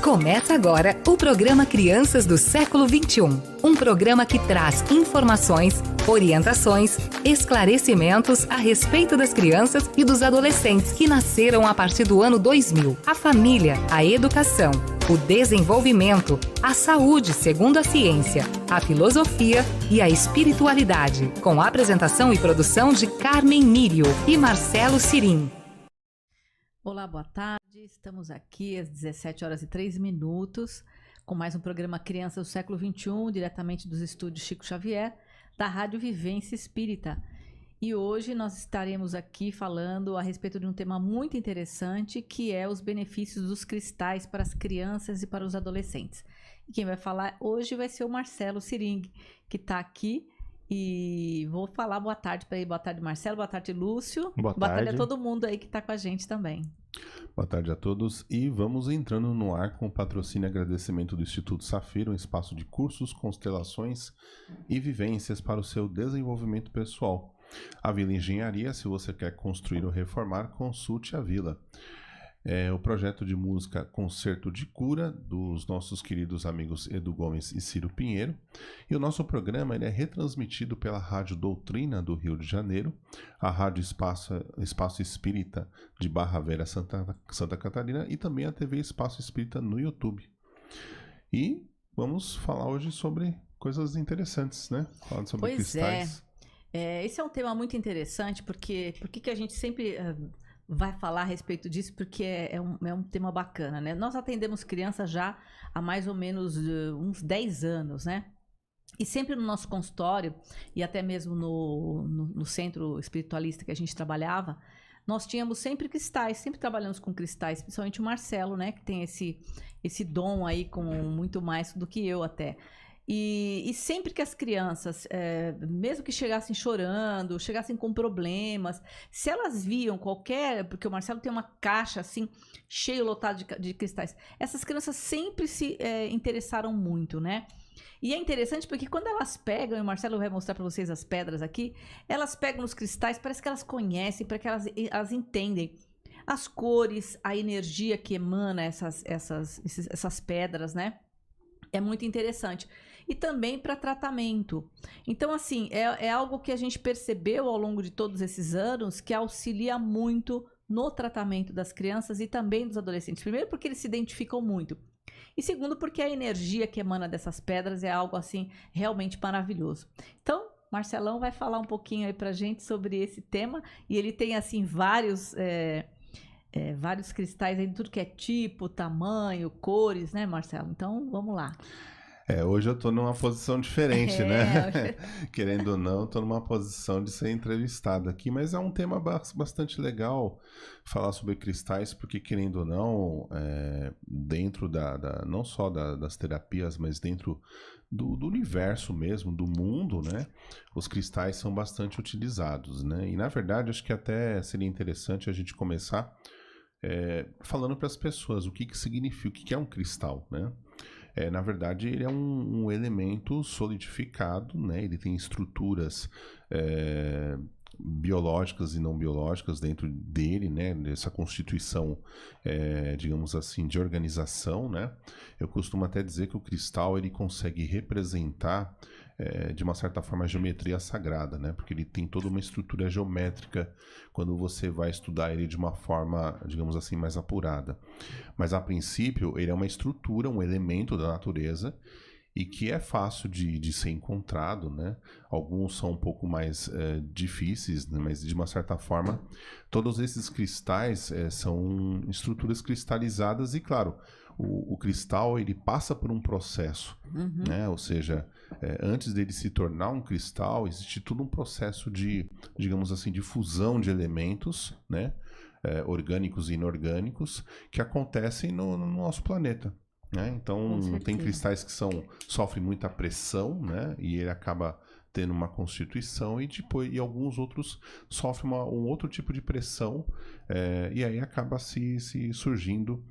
Começa agora o programa Crianças do Século XXI. Um programa que traz informações, orientações, esclarecimentos a respeito das crianças e dos adolescentes que nasceram a partir do ano 2000. A família, a educação, o desenvolvimento, a saúde segundo a ciência, a filosofia e a espiritualidade. Com a apresentação e produção de Carmen Mírio e Marcelo Cirim. Olá, boa tarde. Estamos aqui às 17h03 com mais um programa Crianças do Século XXI, diretamente dos estúdios Chico Xavier, da Rádio Vivência Espírita. E hoje nós estaremos aqui falando a respeito de um tema muito interessante, que é os benefícios dos cristais para as crianças e para os adolescentes. E quem vai falar hoje vai ser o Marcelo Cirim, que está aqui. E vou falar boa tarde para ele. Boa tarde, Marcelo. Boa tarde, Lúcio. Boa tarde a todo mundo aí que está com a gente também. Boa tarde a todos e vamos entrando no ar com o patrocínio e agradecimento do Instituto Safira, um espaço de cursos, constelações e vivências para o seu desenvolvimento pessoal. A Vila Engenharia, se você quer construir ou reformar, consulte a Vila. O projeto de música Concerto de Cura, dos nossos queridos amigos Edu Gomes e Ciro Pinheiro. E o nosso programa ele é retransmitido pela Rádio Doutrina do Rio de Janeiro, a Rádio Espaço Espírita de Barra Vera, Santa Catarina, e também a TV Espaço Espírita no YouTube. E vamos falar hoje sobre coisas interessantes, né? Falando sobre cristais. Esse é um tema muito interessante, porque que a gente sempre... vai falar a respeito disso, porque é um tema bacana, né? Nós atendemos crianças já há mais ou menos uns 10 anos, né? E sempre no nosso consultório, e até mesmo no centro espiritualista que a gente trabalhava, nós tínhamos sempre cristais, sempre trabalhamos com cristais, principalmente o Marcelo, né? Que tem esse dom aí com muito mais do que eu até. E sempre que as crianças, mesmo que chegassem chorando, chegassem com problemas, se elas viam porque o Marcelo tem uma caixa assim, cheia, lotada de cristais, essas crianças sempre se interessaram muito, né? E é interessante porque quando elas pegam, e o Marcelo vai mostrar para vocês as pedras aqui, elas pegam os cristais, parece que elas conhecem, para que elas entendem as cores, a energia que emana essas pedras, né? É muito interessante. E também para tratamento. Então, assim, é algo que a gente percebeu ao longo de todos esses anos que auxilia muito no tratamento das crianças e também dos adolescentes. Primeiro, porque eles se identificam muito. E segundo, porque a energia que emana dessas pedras é algo, assim, realmente maravilhoso. Então, Marcelão vai falar um pouquinho aí pra gente sobre esse tema. E ele tem, assim, vários cristais aí, tudo que é tipo, tamanho, cores, né, Marcelo? Então, vamos lá. Hoje eu tô numa posição diferente, né? Querendo ou não, tô numa posição de ser entrevistado aqui, mas é um tema bastante legal falar sobre cristais, porque querendo ou não, dentro não só das terapias, mas dentro do universo mesmo, do mundo, né? Os cristais são bastante utilizados, né? E na verdade, acho que até seria interessante a gente começar falando para as pessoas o que significa, o que é um cristal, né? Na verdade, ele é um elemento solidificado, né? Ele tem estruturas biológicas e não biológicas dentro dele, né? Dessa constituição, digamos assim, de organização, né? Eu costumo até dizer que o cristal ele consegue representar, de uma certa forma, a geometria sagrada, né? Porque ele tem toda uma estrutura geométrica quando você vai estudar ele de uma forma, digamos assim, mais apurada. Mas, a princípio, ele é uma estrutura, um elemento da natureza e que é fácil de ser encontrado, né? Alguns são um pouco mais difíceis, né? Mas, de uma certa forma, todos esses cristais são estruturas cristalizadas e, claro, o cristal ele passa por um processo, né? Ou seja, antes dele se tornar um cristal, existe todo um processo de, digamos assim, de fusão de elementos, né? Orgânicos e inorgânicos, que acontecem no nosso planeta, né? Então, tem cristais que sofrem muita pressão, né? E ele acaba tendo uma constituição e alguns outros sofrem um outro tipo de pressão, e aí acaba se surgindo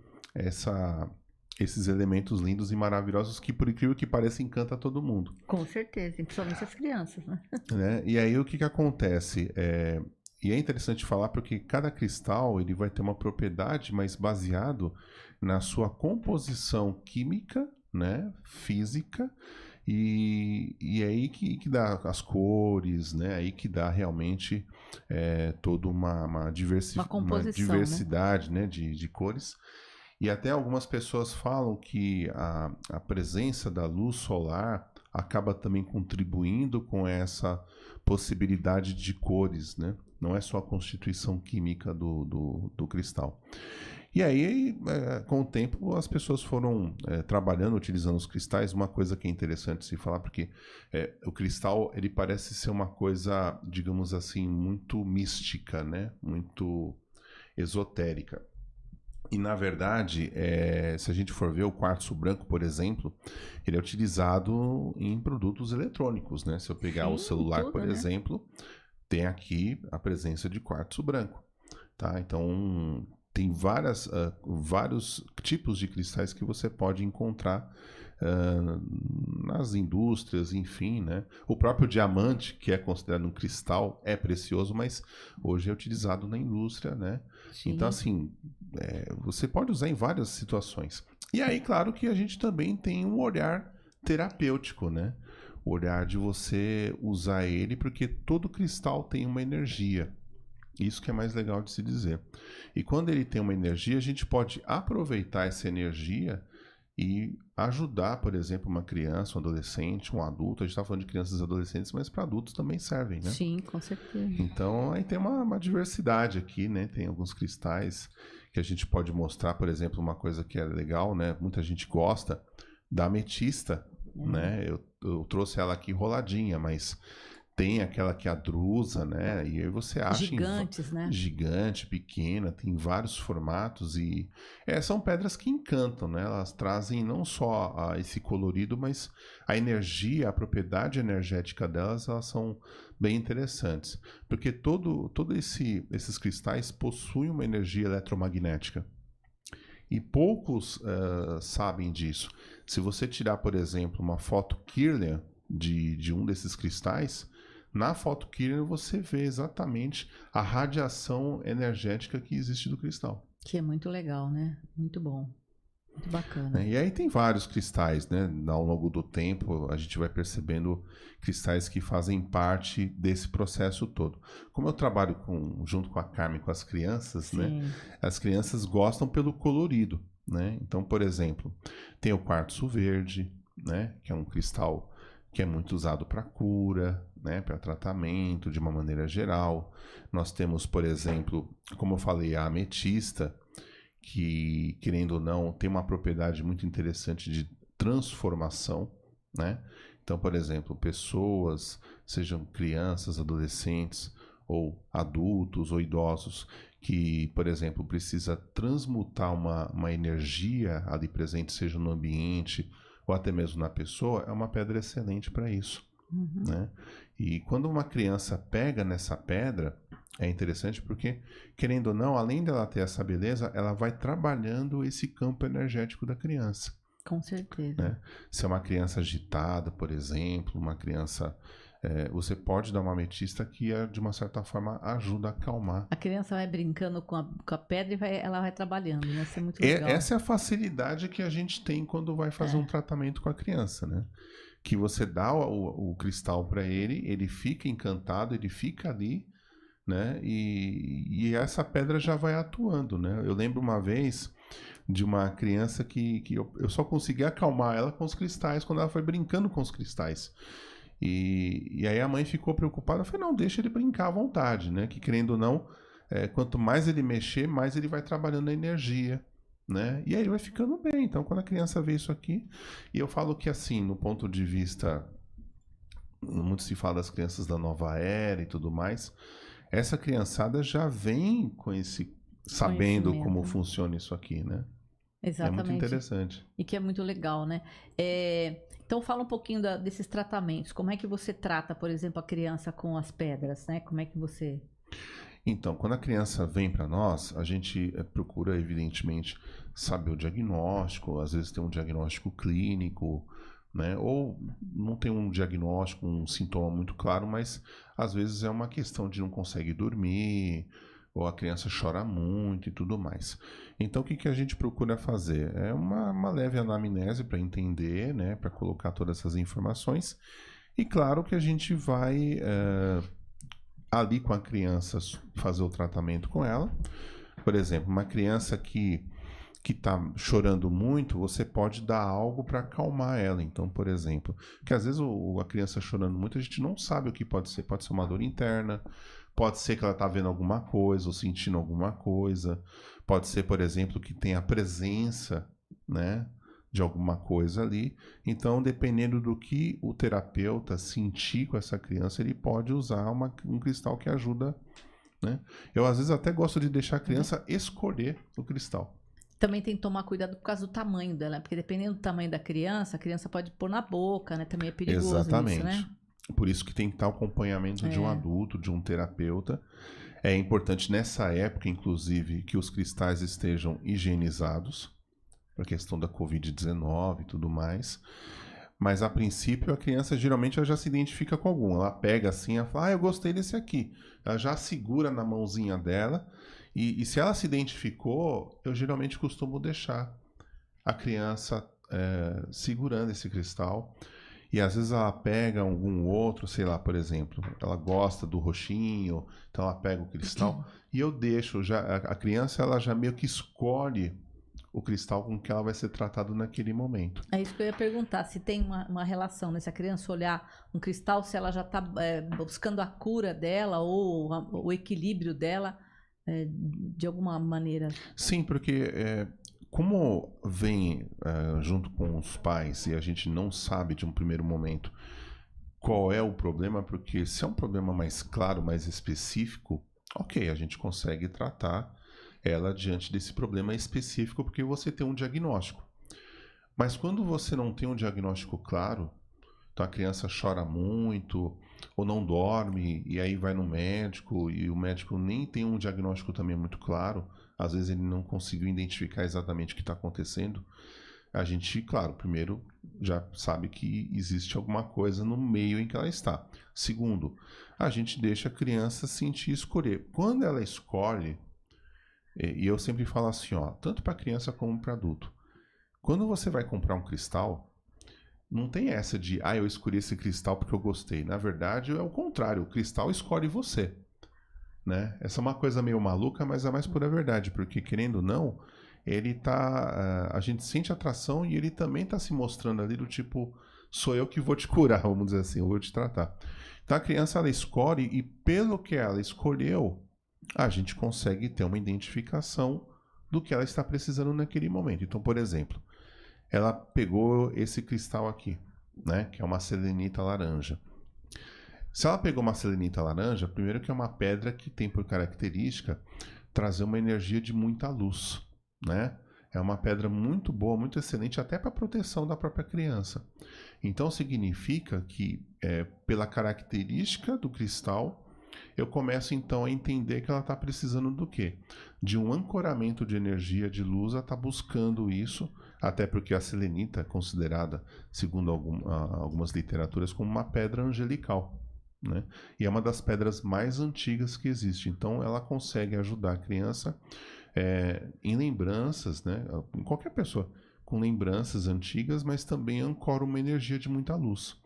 esses elementos lindos e maravilhosos que, por incrível que pareça, encanta todo mundo. Com certeza, principalmente as crianças, né? E aí o que acontece? E é interessante falar porque cada cristal ele vai ter uma propriedade, mas baseado na sua composição química, né, física, e é aí que dá as cores, né, aí que dá realmente toda uma composição, diversidade, né, de cores. E até algumas pessoas falam que a presença da luz solar acaba também contribuindo com essa possibilidade de cores, né? Não é só a constituição química do cristal. E aí, com o tempo, as pessoas foram trabalhando, utilizando os cristais. Uma coisa que é interessante se falar, porque o cristal, ele parece ser uma coisa, digamos assim, muito mística, né? Muito esotérica. E, na verdade, se a gente for ver o quartzo branco, por exemplo, ele é utilizado em produtos eletrônicos, né? Se eu pegar o celular, por exemplo, tem aqui a presença de quartzo branco, tá? Então, tem vários tipos de cristais que você pode encontrar nas indústrias, enfim, né? O próprio diamante, que é considerado um cristal, é precioso, mas hoje é utilizado na indústria, né? Sim. Então, assim, você pode usar em várias situações. E aí, claro que a gente também tem um olhar terapêutico, né? O olhar de você usar ele, porque todo cristal tem uma energia. Isso que é mais legal de se dizer. E quando ele tem uma energia, a gente pode aproveitar essa energia e ajudar, por exemplo, uma criança, um adolescente, um adulto. A gente está falando de crianças e adolescentes, mas para adultos também servem, né? Sim, com certeza. Então, aí tem uma diversidade aqui, né? Tem alguns cristais que a gente pode mostrar, por exemplo, uma coisa que é legal, né? Muita gente gosta da ametista, né? Eu trouxe ela aqui roladinha, mas tem aquela que é a drusa, né? E aí você acha gigantes, né? Gigante, pequena, tem vários formatos e são pedras que encantam, né? Elas trazem não só esse colorido, mas a energia, a propriedade energética delas, elas são bem interessantes, porque todo esses cristais possuem uma energia eletromagnética e poucos sabem disso. Se você tirar, por exemplo, uma foto Kirlian de um desses cristais, na foto Kirlian você vê exatamente a radiação energética que existe do cristal. Que é muito legal, né? Muito bom. Muito bacana. E aí tem vários cristais, né? Ao longo do tempo a gente vai percebendo cristais que fazem parte desse processo todo. Como eu trabalho junto com a Carmen, com as crianças, né? As crianças gostam pelo colorido, né? Então, por exemplo, tem o quartzo verde, né? Que é um cristal que é muito usado para cura, né, para tratamento de uma maneira geral. Nós temos, por exemplo, como eu falei, a ametista, que, querendo ou não, tem uma propriedade muito interessante de transformação, né? Então, por exemplo, pessoas, sejam crianças, adolescentes, ou adultos, ou idosos, que, por exemplo, precisa transmutar uma energia ali presente, seja no ambiente, ou até mesmo na pessoa, é uma pedra excelente para isso. Né? E quando uma criança pega nessa pedra, é interessante porque, querendo ou não, além dela ter essa beleza, ela vai trabalhando esse campo energético da criança. Com certeza. Né? Se é uma criança agitada, por exemplo, uma criança... você pode dar uma ametista que, de uma certa forma, ajuda a acalmar. A criança vai brincando com a pedra e ela vai trabalhando, né? Isso é muito legal. Essa é a facilidade que a gente tem quando vai fazer um tratamento com a criança, né? Que você dá o cristal para ele fica encantado, ele fica ali, né? E essa pedra já vai atuando, né? Eu lembro uma vez de uma criança que eu só consegui acalmar ela com os cristais quando ela foi brincando com os cristais. E aí a mãe ficou preocupada, eu falei, não, deixa ele brincar à vontade, né? Que querendo ou não, quanto mais ele mexer, mais ele vai trabalhando a energia, né? E aí ele vai ficando bem. Então, quando a criança vê isso aqui, e eu falo que assim, no ponto de vista, muito se fala das crianças da nova era e tudo mais, essa criançada já vem com esse, sabendo como funciona isso aqui, né? Exatamente. É muito interessante. E que é muito legal, né? Então fala um pouquinho desses tratamentos. Como é que você trata, por exemplo, a criança com as pedras, né? Como é que você... Então, quando a criança vem para nós, a gente procura, evidentemente, saber o diagnóstico. Às vezes tem um diagnóstico clínico, né? Ou não tem um diagnóstico, um sintoma muito claro, mas às vezes é uma questão de não consegue dormir, ou a criança chora muito e tudo mais. Então, o que, que a gente procura fazer? É uma leve anamnese para entender, né? Para colocar todas essas informações. E claro que a gente vai ali com a criança fazer o tratamento com ela. Por exemplo, uma criança que está chorando muito, você pode dar algo para acalmar ela. Então, por exemplo, que às vezes a criança chorando muito, a gente não sabe o que pode ser. Pode ser uma dor interna, pode ser que ela está vendo alguma coisa ou sentindo alguma coisa. Pode ser, por exemplo, que tem a presença, né, de alguma coisa ali. Então, dependendo do que o terapeuta sentir com essa criança, ele pode usar um cristal que ajuda, né? Eu, às vezes, até gosto de deixar a criança escolher o cristal. Também tem que tomar cuidado por causa do tamanho dela, porque dependendo do tamanho da criança, a criança pode pôr na boca, né? Também é perigoso. Exatamente. Isso, né? Por isso que tem que estar o acompanhamento de um adulto, de um terapeuta. É importante nessa época, inclusive, que os cristais estejam higienizados, para a questão da Covid-19 e tudo mais. Mas, a princípio, a criança geralmente ela já se identifica com algum. Ela pega assim, ela fala, eu gostei desse aqui. Ela já segura na mãozinha dela. E se ela se identificou, eu geralmente costumo deixar a criança segurando esse cristal. E às vezes ela pega algum outro, sei lá, por exemplo, ela gosta do roxinho, então ela pega o cristal. E eu deixo, a criança ela já meio que escolhe o cristal com que ela vai ser tratado naquele momento. É isso que eu ia perguntar, se tem uma relação, né? Se a criança olhar um cristal, se ela já está buscando a cura dela ou o equilíbrio dela de alguma maneira. Sim, porque como vem junto com os pais e a gente não sabe de um primeiro momento qual é o problema, porque se é um problema mais claro, mais específico, ok, a gente consegue tratar ela diante desse problema específico porque você tem um diagnóstico. Mas quando você não tem um diagnóstico claro, então a criança chora muito ou não dorme e aí vai no médico e o médico nem tem um diagnóstico também muito claro, às vezes ele não conseguiu identificar exatamente o que está acontecendo, a gente, claro, primeiro já sabe que existe alguma coisa no meio em que ela está. Segundo, a gente deixa a criança sentir e escolher. Quando ela escolhe, e eu sempre falo assim, ó, tanto para criança como para adulto, quando você vai comprar um cristal, não tem essa de, eu escolhi esse cristal porque eu gostei. Na verdade, é o contrário, o cristal escolhe você, né? Essa é uma coisa meio maluca, mas é mais pura verdade, porque querendo ou não, ele tá, a gente sente atração e ele também tá se mostrando ali do tipo, sou eu que vou te curar, vamos dizer assim, eu vou te tratar. Então a criança, ela escolhe e pelo que ela escolheu, a gente consegue ter uma identificação do que ela está precisando naquele momento. Então, por exemplo, ela pegou esse cristal aqui, né, que é uma selenita laranja. Se ela pegou uma selenita laranja, primeiro que é uma pedra que tem por característica trazer uma energia de muita luz, né? É uma pedra muito boa, muito excelente, até para proteção da própria criança. Então significa que, pela característica do cristal, eu começo então a entender que ela está precisando do quê? De um ancoramento de energia, de luz, ela está buscando isso, até porque a selenita é considerada, segundo algumas literaturas, como uma pedra angelical, né? E é uma das pedras mais antigas que existe. Então ela consegue ajudar a criança em lembranças, né? Em qualquer pessoa com lembranças antigas, mas também ancora uma energia de muita luz.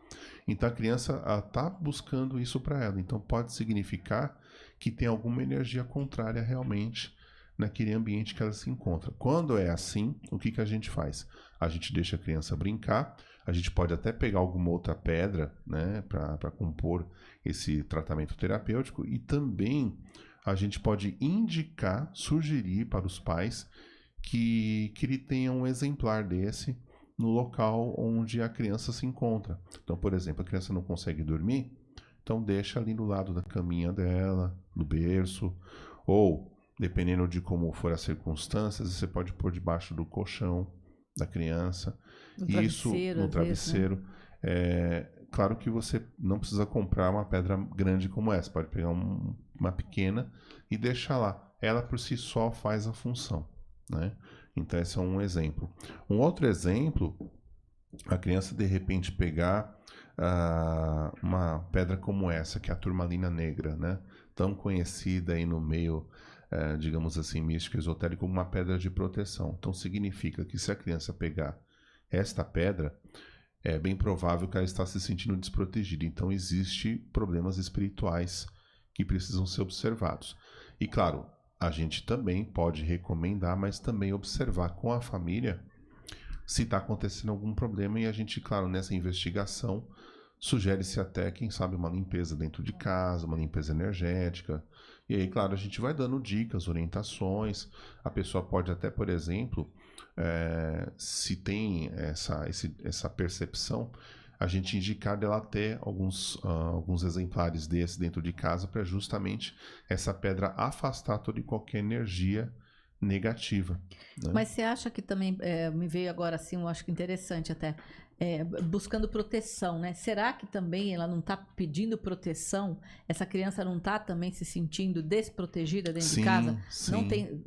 Então a criança está buscando isso para ela. Então pode significar que tem alguma energia contrária realmente naquele ambiente que ela se encontra. Quando é assim, o que a gente faz? A gente deixa a criança brincar, a gente pode até pegar alguma outra pedra, né, para compor esse tratamento terapêutico, e também a gente pode indicar, sugerir para os pais que ele tenha um exemplar desse no local onde a criança se encontra. Então, por exemplo, a criança não consegue dormir, então deixa ali do lado da caminha dela, no berço, ou, dependendo de como for as circunstâncias, você pode pôr debaixo do colchão da criança. Isso no travesseiro. Vezes, né? Claro que você não precisa comprar uma pedra grande como essa, pode pegar uma pequena e deixar lá. Ela por si só faz a função, né? Então esse é um exemplo. Um outro exemplo a criança de repente pegar uma pedra como essa, que é a turmalina negra, né? Tão conhecida aí no meio, digamos assim, místico esotérico, como uma pedra de proteção. Então significa que se a criança pegar esta pedra, é bem provável que ela está se sentindo desprotegida. Então existem problemas espirituais que precisam ser observados. E claro, a gente também pode recomendar, mas também observar com a família se está acontecendo algum problema, e a gente, claro, nessa investigação, sugere-se até, quem sabe, uma limpeza dentro de casa, uma limpeza energética. E aí, claro, a gente vai dando dicas, orientações. A pessoa pode até, por exemplo, se tem essa percepção, a gente indicar dela ter alguns exemplares desse dentro de casa para justamente essa pedra afastar toda e qualquer energia negativa. Né? Mas você acha que também, me veio agora assim, eu acho que interessante até, buscando proteção, né? Será que também ela não está pedindo proteção? Essa criança não está também se sentindo desprotegida dentro de casa? Sim. Não tem,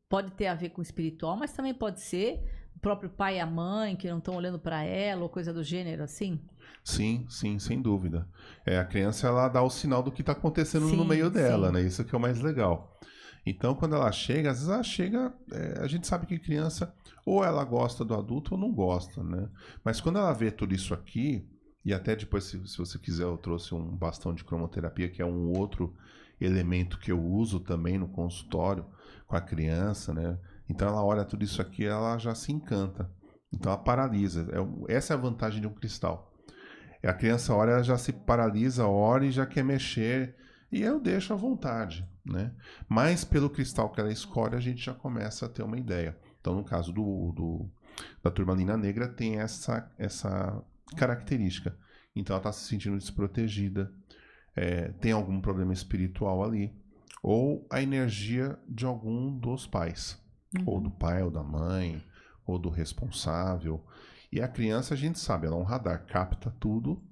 pode ter a ver com o espiritual, mas também pode ser o próprio pai e a mãe que não estão olhando para ela ou coisa do gênero assim? Sim, sem dúvida. A criança, ela dá o sinal do que está acontecendo no meio dela, né? Isso que é o mais legal. Então, quando ela chega, às vezes ela chega, a gente sabe que criança, ou ela gosta do adulto ou não gosta, né? Mas quando ela vê tudo isso aqui, e até depois, se você quiser, eu trouxe um bastão de cromoterapia, que é um outro elemento que eu uso também no consultório com a criança, né? Então, ela olha tudo isso aqui, ela já se encanta. Então, ela paralisa. Essa é a vantagem de um cristal. A criança olha, ela já se paralisa, olha e já quer mexer, e eu deixo à vontade, né? Mas pelo cristal que ela escolhe, a gente já começa a ter uma ideia. Então, no caso da turmalina negra, tem essa característica. Então, ela está se sentindo desprotegida, tem algum problema espiritual ali, ou a energia de algum dos pais, ou do pai, ou da mãe, ou do responsável. E a criança, a gente sabe, ela é um radar, capta tudo,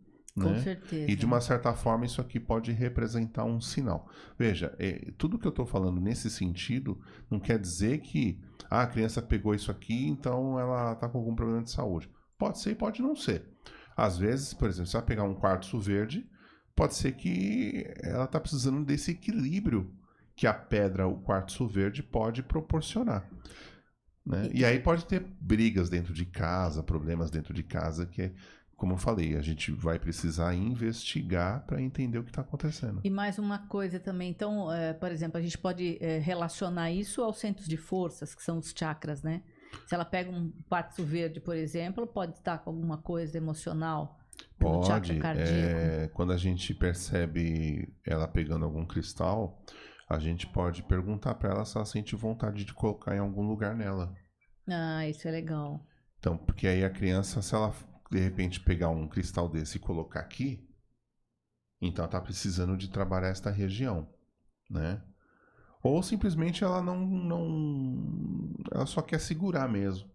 Com né? certeza. E de uma certa forma isso aqui pode representar um sinal. Veja, tudo que eu estou falando nesse sentido não quer dizer que a criança pegou isso aqui, então ela está com algum problema de saúde. Pode ser e pode não ser. Às vezes, por exemplo, se ela pegar um quartzo verde, pode ser que ela está precisando desse equilíbrio que a pedra, o quartzo verde, pode proporcionar. Né? E aí pode ter brigas dentro de casa, problemas dentro de casa, que, como eu falei, a gente vai precisar investigar para entender o que está acontecendo. E mais uma coisa também, então, por exemplo, a gente pode relacionar isso aos centros de forças, que são os chakras, né? Se ela pega um quartzo verde, por exemplo, pode estar com alguma coisa emocional no chakra cardíaco. Quando a gente percebe ela pegando algum cristal, a gente pode perguntar para ela se ela sente vontade de colocar em algum lugar nela. Ah, isso é legal. Então, porque aí a criança, se ela de repente pegar um cristal desse e colocar aqui, então ela está precisando de trabalhar esta região, né? Ou simplesmente ela ela só quer segurar mesmo.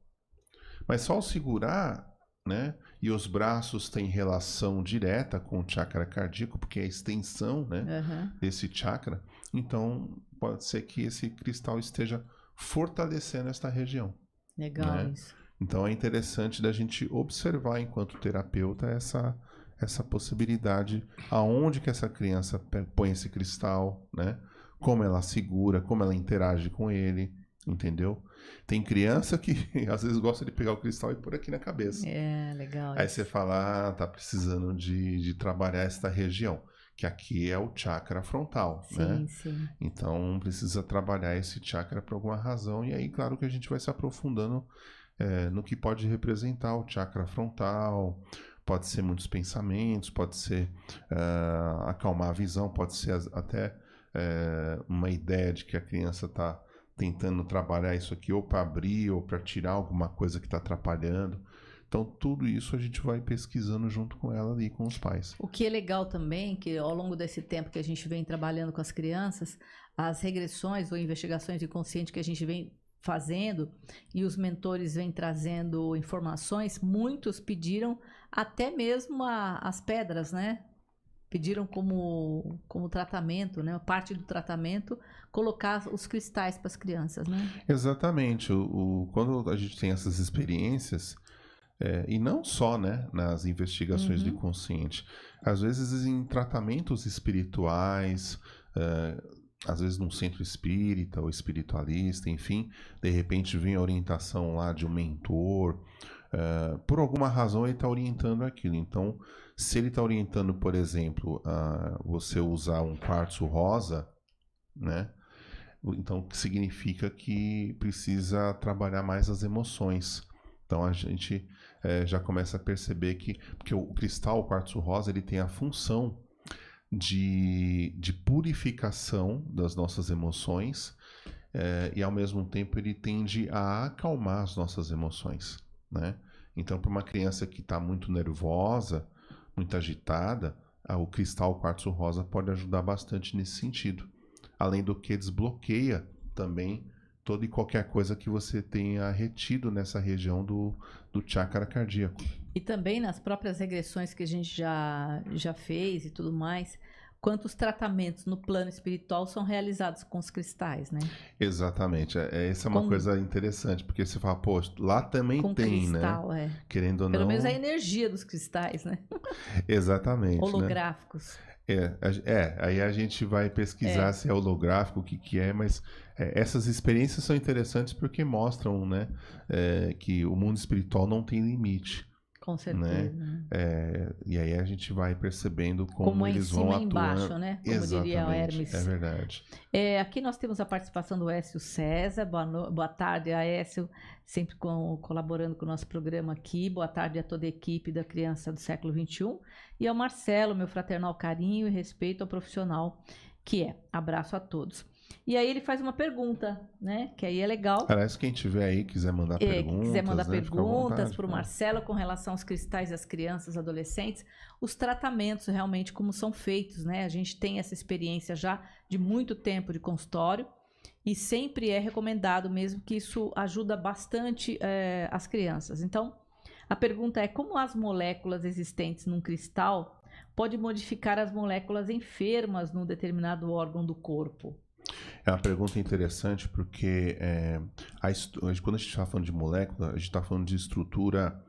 Mas só o segurar, né? E os braços têm relação direta com o chakra cardíaco, porque é a extensão, né, desse chakra. Então, pode ser que esse cristal esteja fortalecendo esta região. Legal, né? isso. Então, é interessante da gente observar, enquanto terapeuta, essa possibilidade, aonde que essa criança põe esse cristal, né? Como ela segura, como ela interage com ele, entendeu? Tem criança que às vezes gosta de pegar o cristal e pôr aqui na cabeça. É, legal. Aí você fala, tá precisando de trabalhar esta região, que aqui é o chakra frontal, né? Sim. Então precisa trabalhar esse chakra por alguma razão, e aí claro que a gente vai se aprofundando no que pode representar o chakra frontal. Pode ser muitos pensamentos, pode ser acalmar a visão, pode ser até uma ideia de que a criança está tentando trabalhar isso aqui ou para abrir ou para tirar alguma coisa que está atrapalhando. Então, tudo isso a gente vai pesquisando junto com ela ali, com os pais. O que é legal também, que ao longo desse tempo que a gente vem trabalhando com as crianças, as regressões ou investigações inconscientes que a gente vem fazendo e os mentores vêm trazendo informações, muitos pediram até mesmo as pedras, né? Pediram como tratamento, né? Parte do tratamento, colocar os cristais para as crianças, né? Exatamente. Quando a gente tem essas experiências, E não só, né, nas investigações do inconsciente. Às vezes em tratamentos espirituais, às vezes num centro espírita ou espiritualista, enfim, de repente vem a orientação lá de um mentor, por alguma razão ele está orientando aquilo. Então, se ele está orientando, por exemplo, você usar um quartzo rosa, né? Então, significa que precisa trabalhar mais as emoções. Então, a gente já começa a perceber que... Porque o cristal, o quartzo rosa, ele tem a função de purificação das nossas emoções e, ao mesmo tempo, ele tende a acalmar as nossas emoções, né? Então, para uma criança que está muito nervosa, muito agitada, o cristal quartzo rosa pode ajudar bastante nesse sentido. Além do que desbloqueia também toda e qualquer coisa que você tenha retido nessa região do chakra cardíaco. E também nas próprias regressões que a gente já fez e tudo mais, quantos tratamentos no plano espiritual são realizados com os cristais, né? Exatamente. Essa é uma coisa interessante, porque você fala, pô, lá também com tem, cristal, né? Querendo ou não... Pelo menos a energia dos cristais, né? Exatamente. Holográficos. Né? Aí a gente vai pesquisar se é holográfico, o que é, mas essas experiências são interessantes porque mostram, né, que o mundo espiritual não tem limite. Com certeza. Né? E aí a gente vai percebendo como eles vão atuando. Como é em cima e embaixo, né? Como diria o Hermes. É verdade. Aqui nós temos a participação do Écio César. Boa tarde, Écio, sempre colaborando com o nosso programa aqui. Boa tarde a toda a equipe da Criança do Século XXI. E ao Marcelo, meu fraternal carinho e respeito ao profissional que é. Abraço a todos. E aí ele faz uma pergunta, né? Que aí é legal. Aliás, quem tiver aí, quiser mandar perguntas. Quiser mandar perguntas para o Marcelo com relação aos cristais das crianças e adolescentes, os tratamentos realmente como são feitos, né? A gente tem essa experiência já de muito tempo de consultório e sempre é recomendado mesmo que isso ajuda bastante as crianças. Então, a pergunta é como as moléculas existentes num cristal podem modificar as moléculas enfermas num determinado órgão do corpo? É uma pergunta interessante porque quando a gente está falando de molécula, a gente está falando de estrutura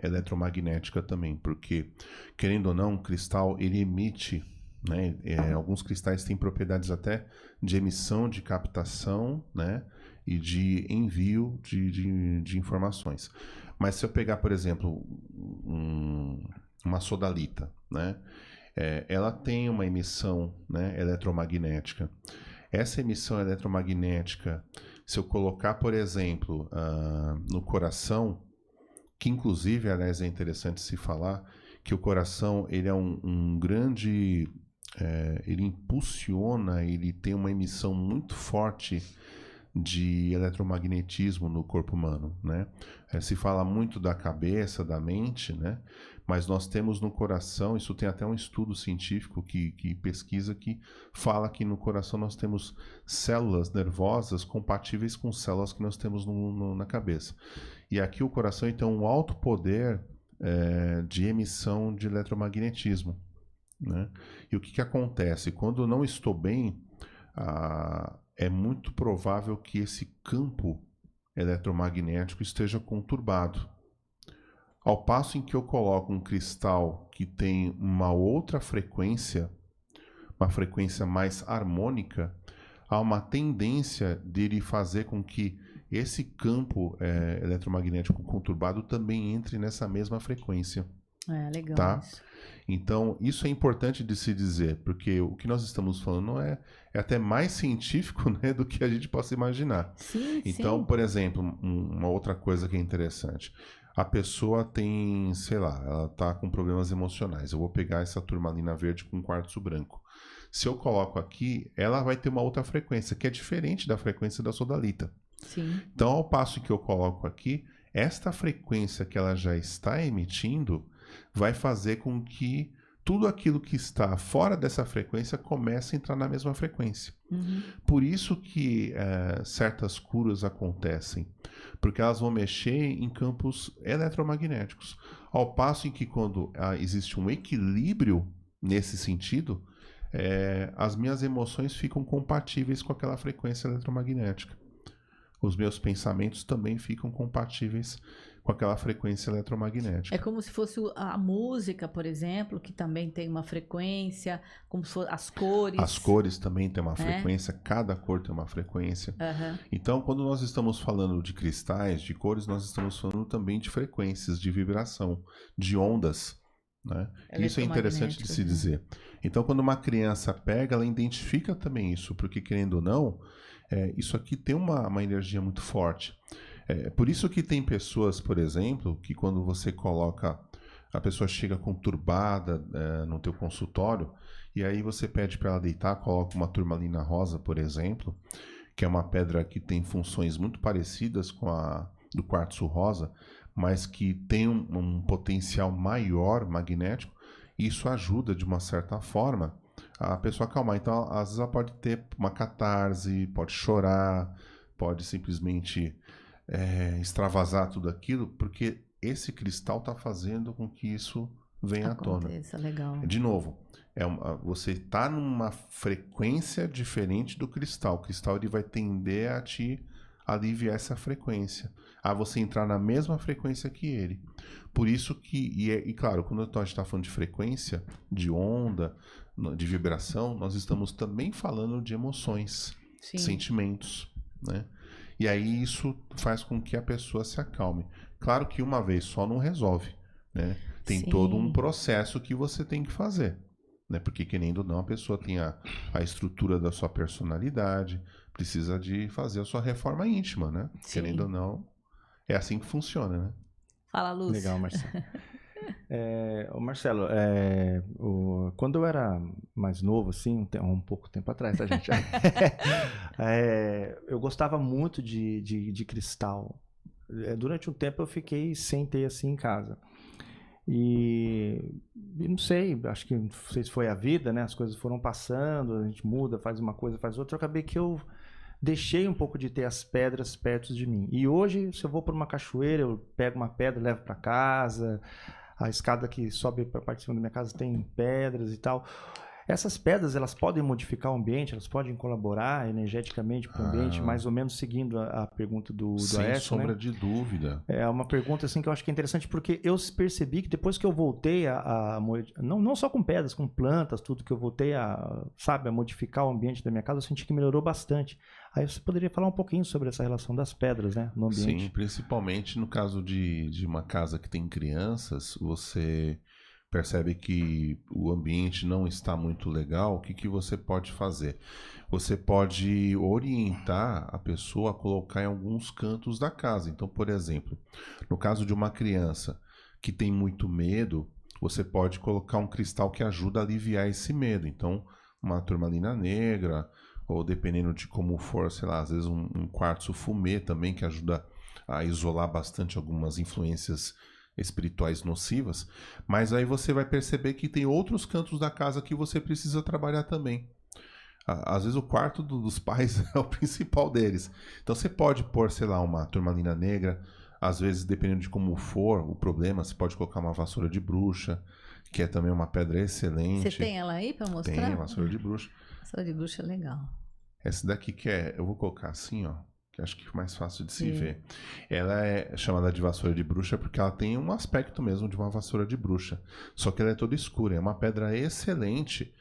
eletromagnética também, porque, querendo ou não, o cristal ele emite, né, alguns cristais têm propriedades até de emissão, de captação, né, e de envio de informações. Mas se eu pegar, por exemplo, uma sodalita, né, ela tem uma emissão, né, eletromagnética. Essa emissão eletromagnética, se eu colocar, por exemplo, no coração, que inclusive, aliás, é interessante se falar, que o coração ele é um grande... ele impulsiona, ele tem uma emissão muito forte de eletromagnetismo no corpo humano, né? Se fala muito da cabeça, da mente, né? Mas nós temos no coração, isso tem até um estudo científico que pesquisa, que fala que no coração nós temos células nervosas compatíveis com células que nós temos na cabeça. E aqui o coração tem um alto poder de emissão de eletromagnetismo, né? E o que acontece? Quando eu não estou bem, é muito provável que esse campo eletromagnético esteja conturbado. Ao passo em que eu coloco um cristal que tem uma outra frequência, uma frequência mais harmônica, há uma tendência dele fazer com que esse campo eletromagnético conturbado também entre nessa mesma frequência. Legal. Tá? Isso. Então, isso é importante de se dizer, porque o que nós estamos falando é até mais científico, né, do que a gente possa imaginar. Sim, então, sim. Por exemplo, uma outra coisa que é interessante. A pessoa tem, sei lá, ela está com problemas emocionais. Eu vou pegar essa turmalina verde com quartzo branco. Se eu coloco aqui, ela vai ter uma outra frequência, que é diferente da frequência da sodalita. Sim. Então, ao passo que eu coloco aqui, esta frequência que ela já está emitindo vai fazer com que tudo aquilo que está fora dessa frequência comece a entrar na mesma frequência. Uhum. Por isso que certas curas acontecem, porque elas vão mexer em campos eletromagnéticos. Ao passo em que quando existe um equilíbrio nesse sentido, as minhas emoções ficam compatíveis com aquela frequência eletromagnética. os meus pensamentos também ficam compatíveis com aquela frequência eletromagnética. É como se fosse a música, por exemplo, que também tem uma frequência, como se fosse as cores. As cores também têm uma frequência, cada cor tem uma frequência. Então, quando nós estamos falando de cristais, de cores, nós estamos falando também de frequências, de vibração, de ondas. Né? Isso é interessante de se dizer. Então, quando uma criança pega, ela identifica também isso, porque querendo ou não, isso aqui tem uma energia muito forte. Por isso que tem pessoas, por exemplo, que quando você coloca, a pessoa chega conturbada no teu consultório, e aí você pede para ela deitar, coloca uma turmalina rosa, por exemplo, que é uma pedra que tem funções muito parecidas com a do quartzo rosa, mas que tem um potencial maior magnético, e isso ajuda, de uma certa forma, a pessoa a acalmar. Então, às vezes ela pode ter uma catarse, pode chorar, pode simplesmente extravasar tudo aquilo, porque esse cristal está fazendo com que isso venha à tona. Legal. De novo, você está numa frequência diferente do cristal. O cristal ele vai tender a te aliviar essa frequência, a você entrar na mesma frequência que ele. Por isso que, e claro, quando a gente está falando de frequência, de onda, de vibração, nós estamos também falando de emoções, sentimentos, né? E aí isso faz com que a pessoa se acalme. Claro que uma vez só não resolve, né? Tem todo um processo que você tem que fazer, né? Porque querendo ou não, a pessoa tem a estrutura da sua personalidade, precisa de fazer a sua reforma íntima, né? Querendo ou não, é assim que funciona, né? Fala, Lúcio. Legal, Marcelo. Marcelo, quando eu era mais novo, assim, um pouco tempo atrás, tá, gente? Eu gostava muito de cristal. Durante um tempo eu fiquei sem ter assim em casa. E não sei, acho que não sei se foi a vida, né? As coisas foram passando, a gente muda, faz uma coisa, faz outra. Eu acabei que eu deixei um pouco de ter as pedras perto de mim. E hoje, se eu vou para uma cachoeira, eu pego uma pedra, levo para casa. A escada que sobe para a parte de cima da minha casa tem pedras e tal. Essas pedras, elas podem modificar o ambiente, elas podem colaborar energeticamente para o ambiente, mais ou menos seguindo a pergunta do Aécio, sem sombra de dúvida. É uma pergunta assim que eu acho que é interessante, porque eu percebi que depois que eu voltei não só com pedras, com plantas, tudo que eu voltei a modificar o ambiente da minha casa, eu senti que melhorou bastante. Aí você poderia falar um pouquinho sobre essa relação das pedras, né, no ambiente? Sim, principalmente no caso de uma casa que tem crianças, você percebe que o ambiente não está muito legal. O que você pode fazer? Você pode orientar a pessoa a colocar em alguns cantos da casa. Então, por exemplo, no caso de uma criança que tem muito medo, você pode colocar um cristal que ajuda a aliviar esse medo. Então, uma turmalina negra, ou dependendo de como for, sei lá, às vezes um quartzo fumê também, que ajuda a isolar bastante algumas influências espirituais nocivas. Mas aí você vai perceber que tem outros cantos da casa que você precisa trabalhar também. Às vezes o quarto dos pais é o principal deles. Então você pode pôr, sei lá, uma turmalina negra. Às vezes, dependendo de como for o problema, você pode colocar uma vassoura de bruxa, que é também uma pedra excelente. Você tem ela aí para mostrar? Tem, vassoura de bruxa. Vassoura de bruxa é legal. Essa daqui eu vou colocar assim, ó, que acho que é mais fácil de se ver. Ela é chamada de vassoura de bruxa porque ela tem um aspecto mesmo de uma vassoura de bruxa. Só que ela é toda escura. É uma pedra excelente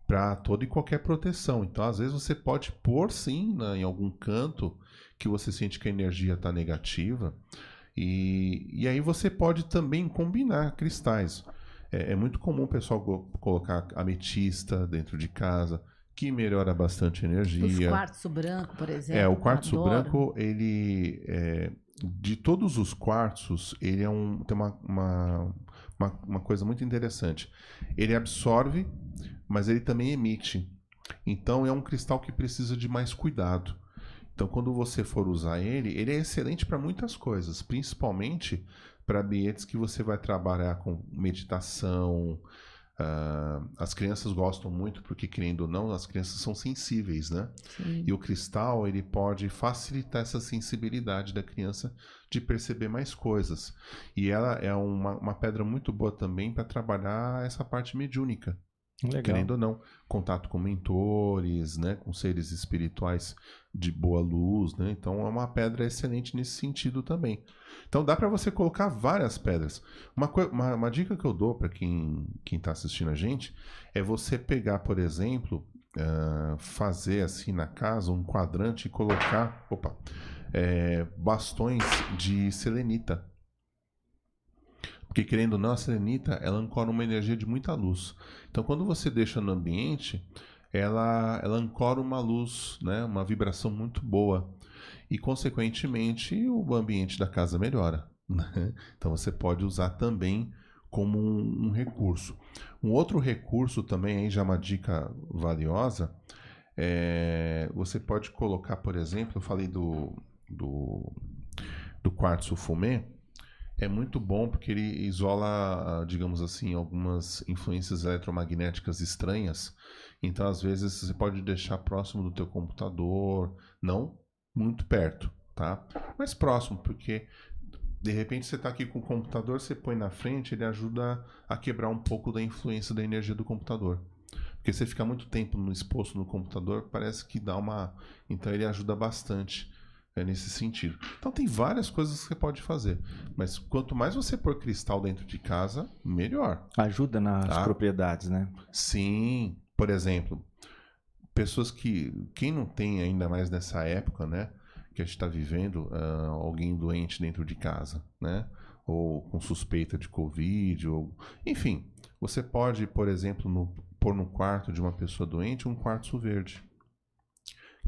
para toda e qualquer proteção. Então, às vezes, você pode pôr, sim, em algum canto que você sente que a energia está negativa. E aí você pode também combinar cristais. É muito comum o pessoal colocar ametista dentro de casa, que melhora bastante a energia. O quartzo branco, por exemplo. O quartzo branco, ele de todos os quartzos, ele tem uma coisa muito interessante. Ele absorve, mas ele também emite. Então é um cristal que precisa de mais cuidado. Então quando você for usar ele é excelente para muitas coisas, principalmente para ambientes que você vai trabalhar com meditação. As crianças gostam muito porque, querendo ou não, as crianças são sensíveis, né? Sim. E o cristal, ele pode facilitar essa sensibilidade da criança de perceber mais coisas. E ela é uma pedra muito boa também para trabalhar essa parte mediúnica, Legal. Querendo ou não, contato com mentores, né, com seres espirituais de boa luz, né? Então é uma pedra excelente nesse sentido também. Então dá para você colocar várias pedras. Uma dica que eu dou para quem está assistindo a gente é você pegar, por exemplo, fazer assim na casa um quadrante e colocar, bastões de selenita. Porque, querendo ou não, a selenita, ela ancora uma energia de muita luz. Então, quando você deixa no ambiente, ela ancora uma luz, né, uma vibração muito boa. E, consequentemente, o ambiente da casa melhora, né? Então, você pode usar também como um recurso. Um outro recurso também, aí já uma dica valiosa, você pode colocar, por exemplo, eu falei do quartzo fumê. É muito bom porque ele isola, digamos assim, algumas influências eletromagnéticas estranhas. Então, às vezes, você pode deixar próximo do teu computador, não muito perto, tá? Mas próximo, porque de repente você está aqui com o computador, você põe na frente, ele ajuda a quebrar um pouco da influência da energia do computador. Porque você fica muito tempo exposto no computador, parece que dá uma... Então, ele ajuda bastante. Nesse sentido. Então tem várias coisas que você pode fazer. Mas quanto mais você pôr cristal dentro de casa, melhor. Ajuda nas propriedades, né? Sim. Por exemplo, pessoas quem não tem ainda mais nessa época, né? Que a gente está vivendo, alguém doente dentro de casa, né? Ou com suspeita de Covid, enfim. Você pode, por exemplo, pôr no quarto de uma pessoa doente um quartzo verde.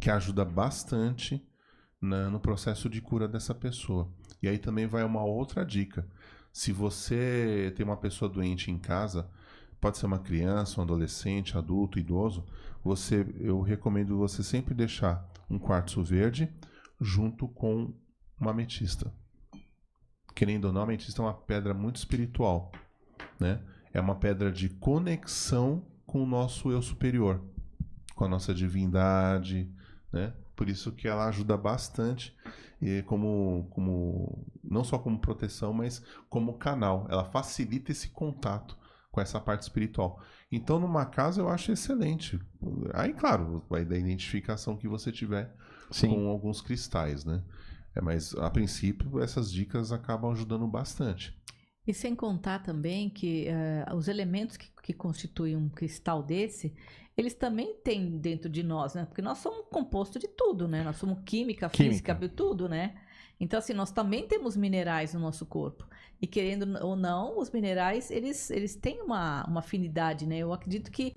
Que ajuda bastante no processo de cura dessa pessoa. E aí também vai uma outra dica. Se você tem uma pessoa doente em casa, pode ser uma criança, um adolescente, adulto, idoso, eu recomendo você sempre deixar um quartzo verde junto com uma ametista. Querendo ou não, a ametista é uma pedra muito espiritual, né? É uma pedra de conexão com o nosso eu superior, com a nossa divindade, né? Por isso que ela ajuda bastante, não só como proteção, mas como canal. Ela facilita esse contato com essa parte espiritual. Então, numa casa, eu acho excelente. Aí, claro, vai da identificação que você tiver com alguns cristais, né? Mas, a princípio, essas dicas acabam ajudando bastante. E sem contar também que os elementos que constituem um cristal desse, eles também têm dentro de nós, né? Porque nós somos composto de tudo, né? Nós somos química, física, tudo, né? Então, assim, nós também temos minerais no nosso corpo. E querendo ou não, os minerais, eles têm uma afinidade, né? Eu acredito que,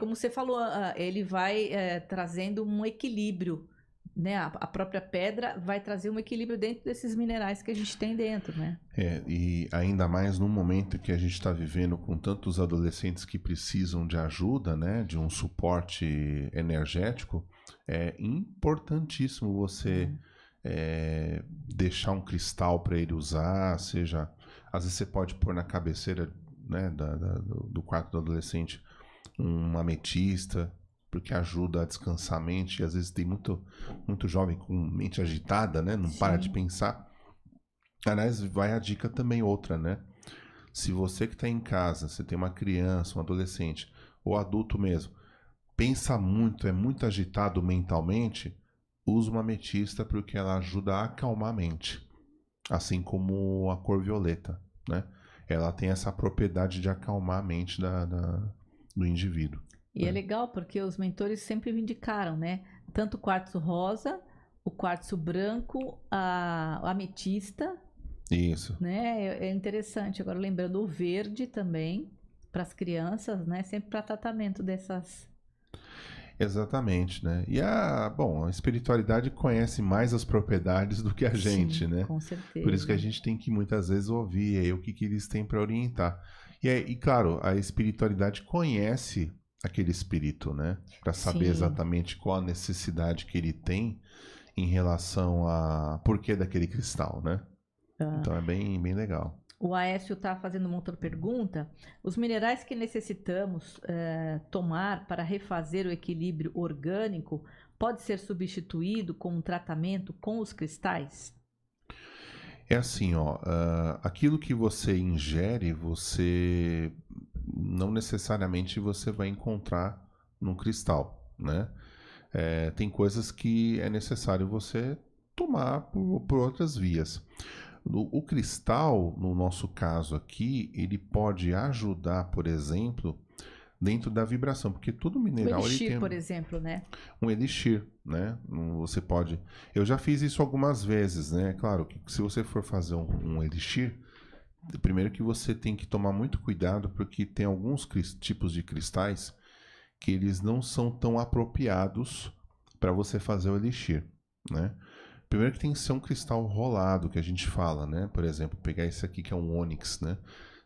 como você falou, ele vai trazendo um equilíbrio, né? A própria pedra vai trazer um equilíbrio dentro desses minerais que a gente tem dentro, né? E ainda mais no momento que a gente está vivendo com tantos adolescentes que precisam de ajuda, né? De um suporte energético, é importantíssimo você deixar um cristal para ele usar, seja... Às vezes você pode pôr na cabeceira, né, do quarto do adolescente uma ametista, porque ajuda a descansar a mente. E às vezes tem muito jovem com mente agitada, né? Não para de pensar. Aliás, vai a dica também outra, né? Se você que está em casa, você tem uma criança, um adolescente, ou adulto mesmo, pensa muito, é muito agitado mentalmente, usa uma ametista porque ela ajuda a acalmar a mente. Assim como a cor violeta, né? Ela tem essa propriedade de acalmar a mente do indivíduo. E é legal porque os mentores sempre me indicaram, né? Tanto o quartzo rosa, o quartzo branco, a ametista. Isso. Né? É interessante. Agora, lembrando o verde também, para as crianças, né? Sempre para tratamento dessas... Exatamente, né? E a espiritualidade conhece mais as propriedades do que a gente, né? Com certeza. Por isso que a gente tem que muitas vezes ouvir aí o que eles têm para orientar. E claro, a espiritualidade conhece aquele espírito, né? Para saber exatamente qual a necessidade que ele tem em relação a porquê daquele cristal, né? Então é bem, bem legal. O Aécio está fazendo uma outra pergunta. Os minerais que necessitamos tomar para refazer o equilíbrio orgânico pode ser substituído com um tratamento com os cristais? É assim, ó, aquilo que você ingere, não necessariamente você vai encontrar num cristal, né? Tem coisas que é necessário você tomar por outras vias. O cristal, no nosso caso aqui, ele pode ajudar, por exemplo, dentro da vibração, porque todo mineral... O elixir, ele tem por exemplo, né? um elixir, né? Você pode... Eu já fiz isso algumas vezes, né? Claro que se você for fazer um elixir, primeiro que você tem que tomar muito cuidado, porque tem alguns tipos de cristais que eles não são tão apropriados para você fazer o elixir, né? Primeiro que tem que ser um cristal rolado, que a gente fala, né? Por exemplo, pegar esse aqui que é um ônix, né?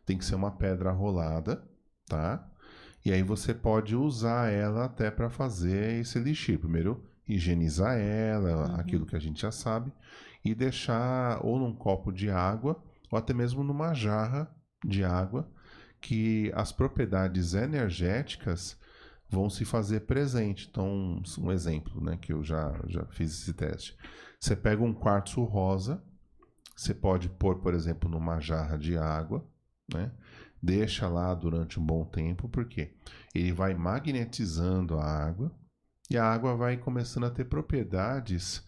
Tem que ser uma pedra rolada, tá? E aí você pode usar ela até para fazer esse elixir. Primeiro, higienizar ela, aquilo que a gente já sabe, e deixar ou num copo de água, ou até mesmo numa jarra de água, que as propriedades energéticas vão se fazer presente. Então, um exemplo, né, que eu já fiz esse teste. Você pega um quartzo rosa, você pode pôr, por exemplo, numa jarra de água, né? Deixa lá durante um bom tempo, porque ele vai magnetizando a água e a água vai começando a ter propriedades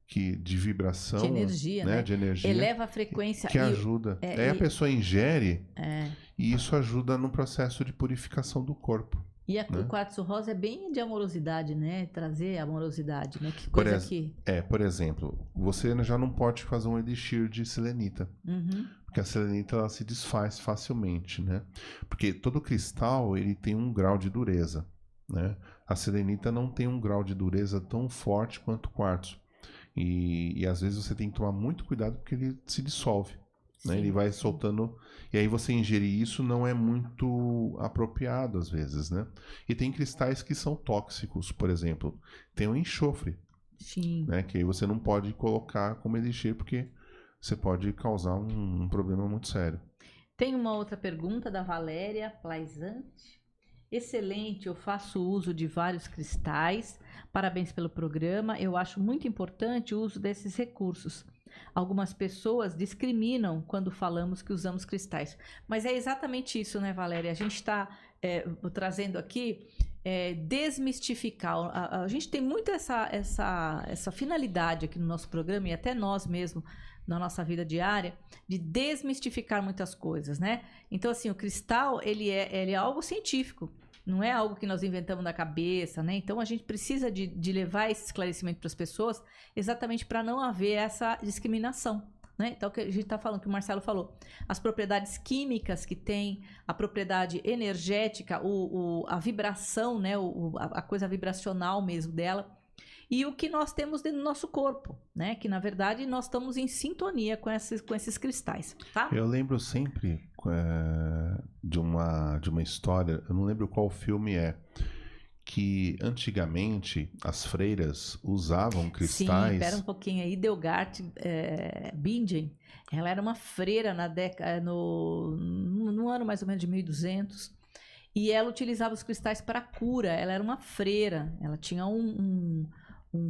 de vibração, de energia, né? De energia. Eleva a frequência. Que ajuda. Aí a pessoa ingere e isso ajuda no processo de purificação do corpo. E o quartzo rosa é bem de amorosidade, né? Trazer amorosidade, né? Que coisa que... por exemplo, você já não pode fazer um elixir de selenita. Porque a selenita, ela se desfaz facilmente, né? Porque todo cristal, ele tem um grau de dureza, né? A selenita não tem um grau de dureza tão forte quanto o quartzo. E às vezes você tem que tomar muito cuidado porque ele se dissolve. Né? Ele vai soltando, e aí você ingerir isso não é muito apropriado às vezes, né? E tem cristais que são tóxicos, por exemplo, tem o enxofre, né? Que aí você não pode colocar como elixir porque você pode causar um problema muito sério. Tem uma outra pergunta da Valéria Plaisante. Excelente, eu faço uso de vários cristais, parabéns pelo programa, eu acho muito importante o uso desses recursos. Algumas pessoas discriminam quando falamos que usamos cristais. Mas é exatamente isso, né, Valéria? A gente está trazendo aqui desmistificar. A gente tem muito essa finalidade aqui no nosso programa, e até nós mesmos, na nossa vida diária, de desmistificar muitas coisas, né? Então, assim, o cristal, ele é algo científico. Não é algo que nós inventamos na cabeça, né? Então, a gente precisa de levar esse esclarecimento para as pessoas exatamente para não haver essa discriminação, né? Então, o que a gente está falando, que o Marcelo falou, as propriedades químicas que tem, a propriedade energética, a vibração, né? A coisa vibracional mesmo dela, e o que nós temos dentro do nosso corpo, né? Que, na verdade, nós estamos em sintonia com esses cristais, tá? Eu lembro sempre de uma história, eu não lembro qual filme que antigamente as freiras usavam cristais... Sim, espera um pouquinho aí, Hildegard Bingen, ela era uma freira no ano mais ou menos de 1200, e ela utilizava os cristais para cura, ela era uma freira, ela tinha um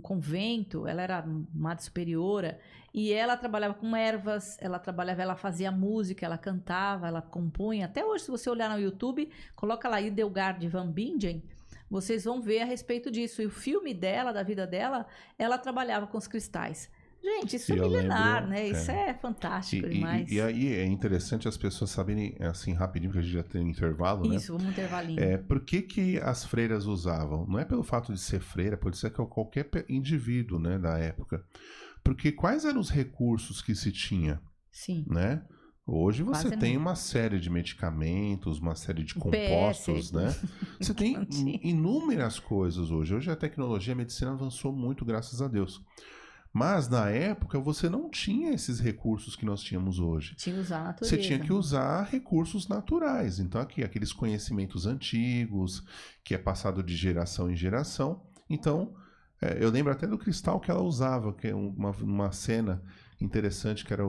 convento, ela era madre superiora, e ela trabalhava com ervas, ela fazia música, ela cantava, ela compunha. Até hoje, se você olhar no YouTube, coloca lá Hildegard van Bingen, vocês vão ver a respeito disso. E o filme dela, da vida dela, ela trabalhava com os cristais. Gente, isso é milenar, né? Isso é fantástico demais. E aí é interessante as pessoas saberem, assim, rapidinho, que a gente já tem um intervalo, né? Isso, vamos um intervalinho. Por que as freiras usavam? Não é pelo fato de ser freira, pode ser que qualquer indivíduo, né, da época. Porque quais eram os recursos que se tinha? Sim. Né? Hoje você tem uma série de medicamentos, uma série de compostos, né? Você tem inúmeras coisas hoje. Hoje a tecnologia, a medicina avançou muito, graças a Deus. Mas na época você não tinha esses recursos que nós tínhamos hoje. Tinha que usar a natureza. Você tinha que usar recursos naturais. Então aqueles conhecimentos antigos, que é passado de geração em geração. Então, eu lembro até do cristal que ela usava, que é uma cena interessante que era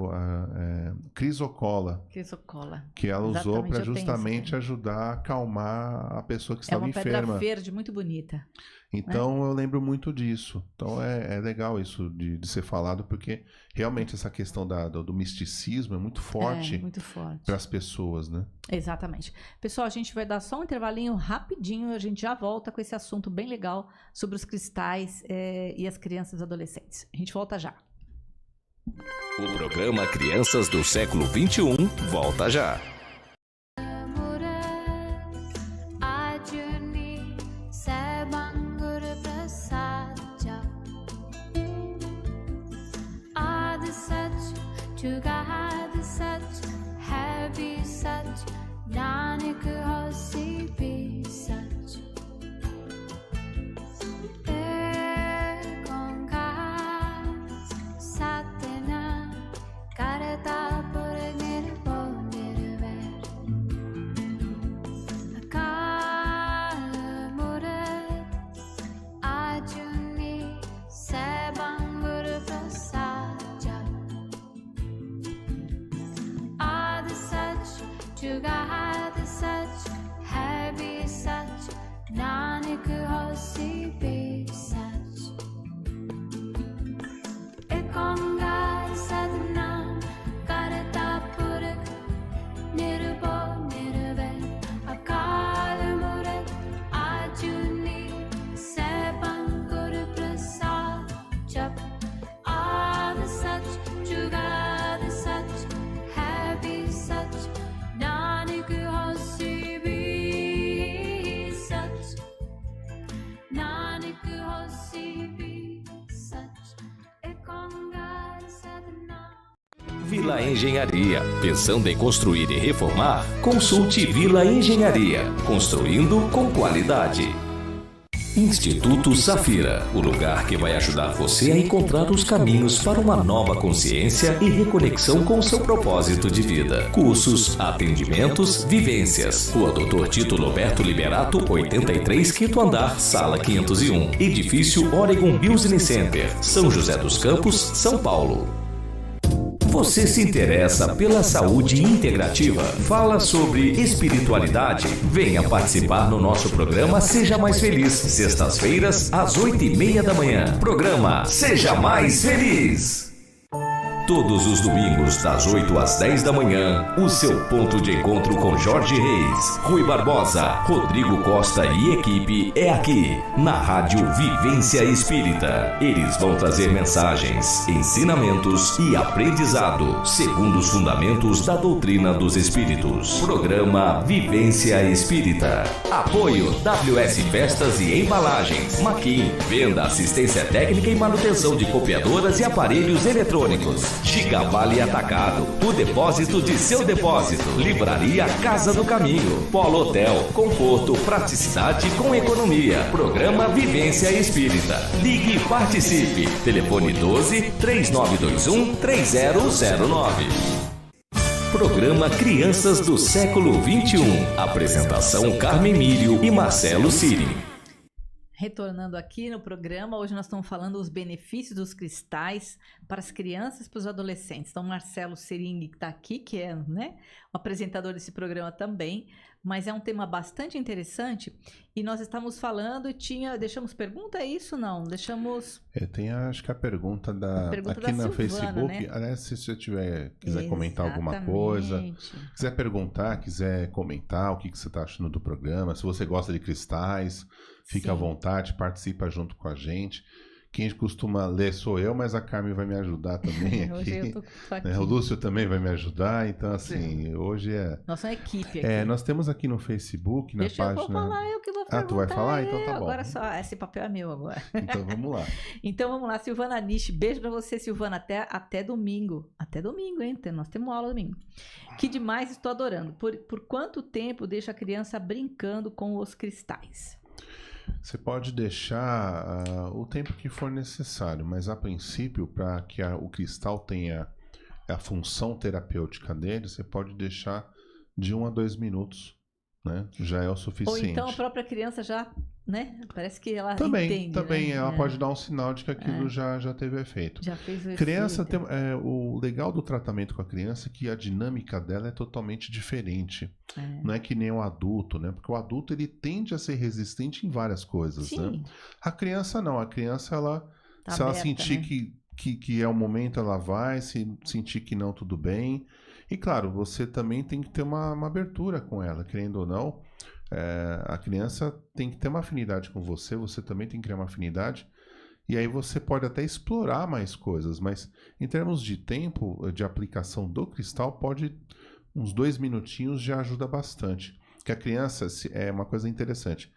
crisocola. Crisocola. Que ela usou Exatamente, para eu tenho justamente isso também. ajudar a acalmar a pessoa que É estava uma pedra enferma. verde muito bonita. Então eu lembro muito disso. Então é legal isso de ser falado, porque realmente essa questão do misticismo é muito forte Muito forte. para as pessoas, né? Exatamente. Pessoal, a gente vai dar só um intervalinho rapidinho, a gente já volta com esse assunto bem legal sobre os cristais e as crianças e adolescentes. A gente volta já. O programa Crianças do Século XXI volta já. Vila Engenharia. Pensando em construir e reformar? Consulte Vila Engenharia. Construindo com qualidade. Instituto Safira, o lugar que vai ajudar você a encontrar os caminhos para uma nova consciência e reconexão com o seu propósito de vida. Cursos, atendimentos, vivências. Rua Dr. Tito Roberto Liberato, 83, quinto andar, sala 501. Edifício Oregon Business Center, São José dos Campos, São Paulo. Você se interessa pela saúde integrativa? Fala sobre espiritualidade? Venha participar no nosso programa Seja Mais Feliz. Sextas-feiras, às 8h30 da manhã. Programa Seja Mais Feliz. Todos os domingos, das 8 às 10 da manhã, o seu ponto de encontro com Jorge Reis, Rui Barbosa, Rodrigo Costa e equipe é aqui, na Rádio Vivência Espírita. Eles vão trazer mensagens, ensinamentos e aprendizado, segundo os fundamentos da doutrina dos Espíritos. Programa Vivência Espírita. Apoio WS Festas e Embalagens, Maquin, venda, assistência técnica e manutenção de copiadoras e aparelhos eletrônicos. Gigavale Atacado, o depósito de seu depósito. Livraria Casa do Caminho. Polo Hotel, conforto, praticidade com economia. Programa Vivência Espírita. Ligue e participe. Telefone 12-3921-3009. Programa Crianças do Século XXI. Apresentação Carmen Mírio e Marcelo Siri. Retornando aqui no programa, hoje nós estamos falando dos benefícios dos cristais para as crianças e para os adolescentes. Então, Marcelo Sering que está aqui, que é, né, o apresentador desse programa também, mas é um tema bastante interessante. E nós estávamos falando e deixamos pergunta, é isso? Não, deixamos... Tem, acho que a pergunta aqui da na Silvana, Facebook. né? Aliás, se você quiser comentar alguma coisa, quiser perguntar, quiser comentar o que você está achando do programa, se você gosta de cristais, fica à vontade, participa junto com a gente. Quem costuma ler sou eu, mas a Carmen vai me ajudar também aqui. Hoje eu tô aqui. O Lúcio também vai me ajudar, então assim, hoje é... Nossa equipe aqui. Nós temos aqui no Facebook, na Deixa página... eu falar, eu que vou perguntar. Tu vai falar? Então tá bom. Agora só, esse papel é meu agora. Então vamos lá. Então vamos lá, Silvana Nish, beijo pra você, Silvana, até domingo. Até domingo, hein? Nós temos aula domingo. Que demais, estou adorando. Por quanto tempo deixa a criança brincando com os cristais? Você pode deixar o tempo que for necessário, mas a princípio, para que o cristal tenha a função terapêutica dele, você pode deixar de 1 a 2 minutos, né? Já é o suficiente. Ou então a própria criança já né? Parece que ela Também, entende, né? ela pode dar um sinal de que aquilo já teve efeito. Já fez o Criança efeito. o legal do tratamento com a criança é que a dinâmica dela é totalmente diferente. Não é que nem o adulto, né? Porque o adulto ele tende a ser resistente em várias coisas, Sim. né? A criança não. A criança, ela, Tá se ela aberta, sentir né? que é o momento, ela vai. Se sentir que não, tudo bem. E claro, você também tem que ter uma abertura com ela, querendo ou não. A criança tem que ter uma afinidade com você, você também tem que criar uma afinidade, e aí você pode até explorar mais coisas, mas em termos de tempo de aplicação do cristal, uns 2 minutinhos já ajuda bastante. Que a criança, é uma coisa interessante,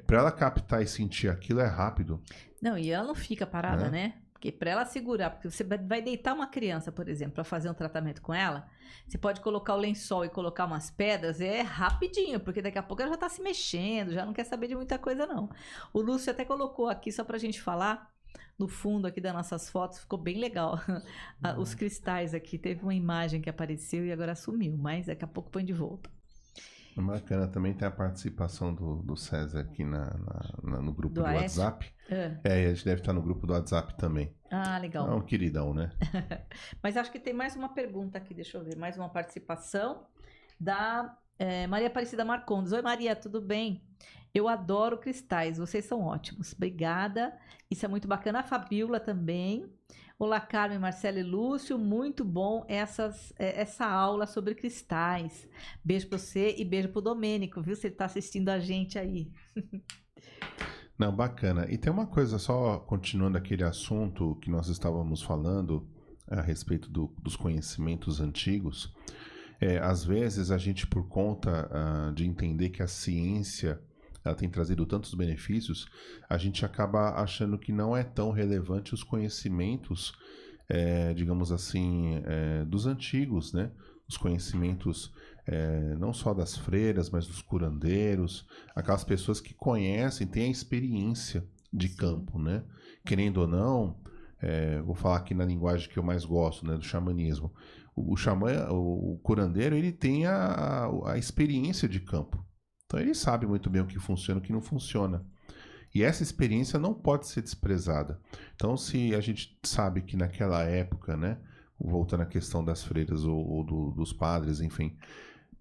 para ela captar e sentir aquilo é rápido. Não, e ela não fica parada, né? Porque para ela segurar, porque você vai deitar uma criança, por exemplo, para fazer um tratamento com ela, você pode colocar o lençol e colocar umas pedras, é rapidinho, porque daqui a pouco ela já tá se mexendo, já não quer saber de muita coisa, não. O Lúcio até colocou aqui, só pra gente falar, no fundo aqui das nossas fotos, ficou bem legal. Os cristais aqui, teve uma imagem que apareceu e agora sumiu, mas daqui a pouco põe de volta. Bacana, também tem a participação do César aqui no grupo do WhatsApp. A gente deve estar no grupo do WhatsApp também. Ah, legal. É um queridão, né? Mas acho que tem mais uma pergunta aqui, deixa eu ver, mais uma participação da Maria Aparecida Marcondes. Oi, Maria, tudo bem? Eu adoro cristais, vocês são ótimos. Obrigada, isso é muito bacana. A Fabiola também. Olá, Carmen, Marcelo e Lúcio, muito bom essa aula sobre cristais. Beijo para você e beijo para o Domênico, viu? Se ele está assistindo a gente aí. Não, bacana. E tem uma coisa, só continuando aquele assunto que nós estávamos falando a respeito dos conhecimentos antigos. Às vezes a gente, por conta de entender que a ciência ela tem trazido tantos benefícios, a gente acaba achando que não é tão relevante os conhecimentos, digamos assim, dos antigos, né? Os conhecimentos não só das freiras, mas dos curandeiros, aquelas pessoas que conhecem, têm a experiência de campo, né? Querendo ou não, vou falar aqui na linguagem que eu mais gosto, né? Do xamanismo. O xamã, o curandeiro, ele tem a experiência de campo. Então ele sabe muito bem o que funciona e o que não funciona. E essa experiência não pode ser desprezada. Então, se a gente sabe que naquela época, né, voltando à questão das freiras ou dos padres, enfim,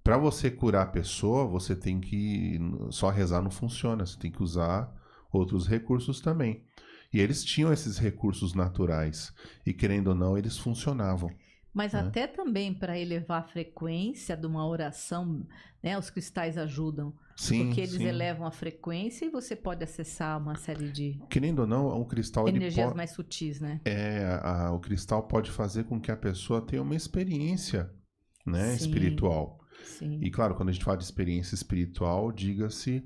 para você curar a pessoa, você tem que só rezar não funciona, você tem que usar outros recursos também. E eles tinham esses recursos naturais e, querendo ou não, eles funcionavam. Mas até também para elevar a frequência de uma oração, né, os cristais ajudam. Sim, porque eles sim. elevam a frequência e você pode acessar uma série de Querendo ou não, um cristal energias mais sutis, né? o cristal pode fazer com que a pessoa tenha uma experiência, né, espiritual. Sim. E claro, quando a gente fala de experiência espiritual, diga-se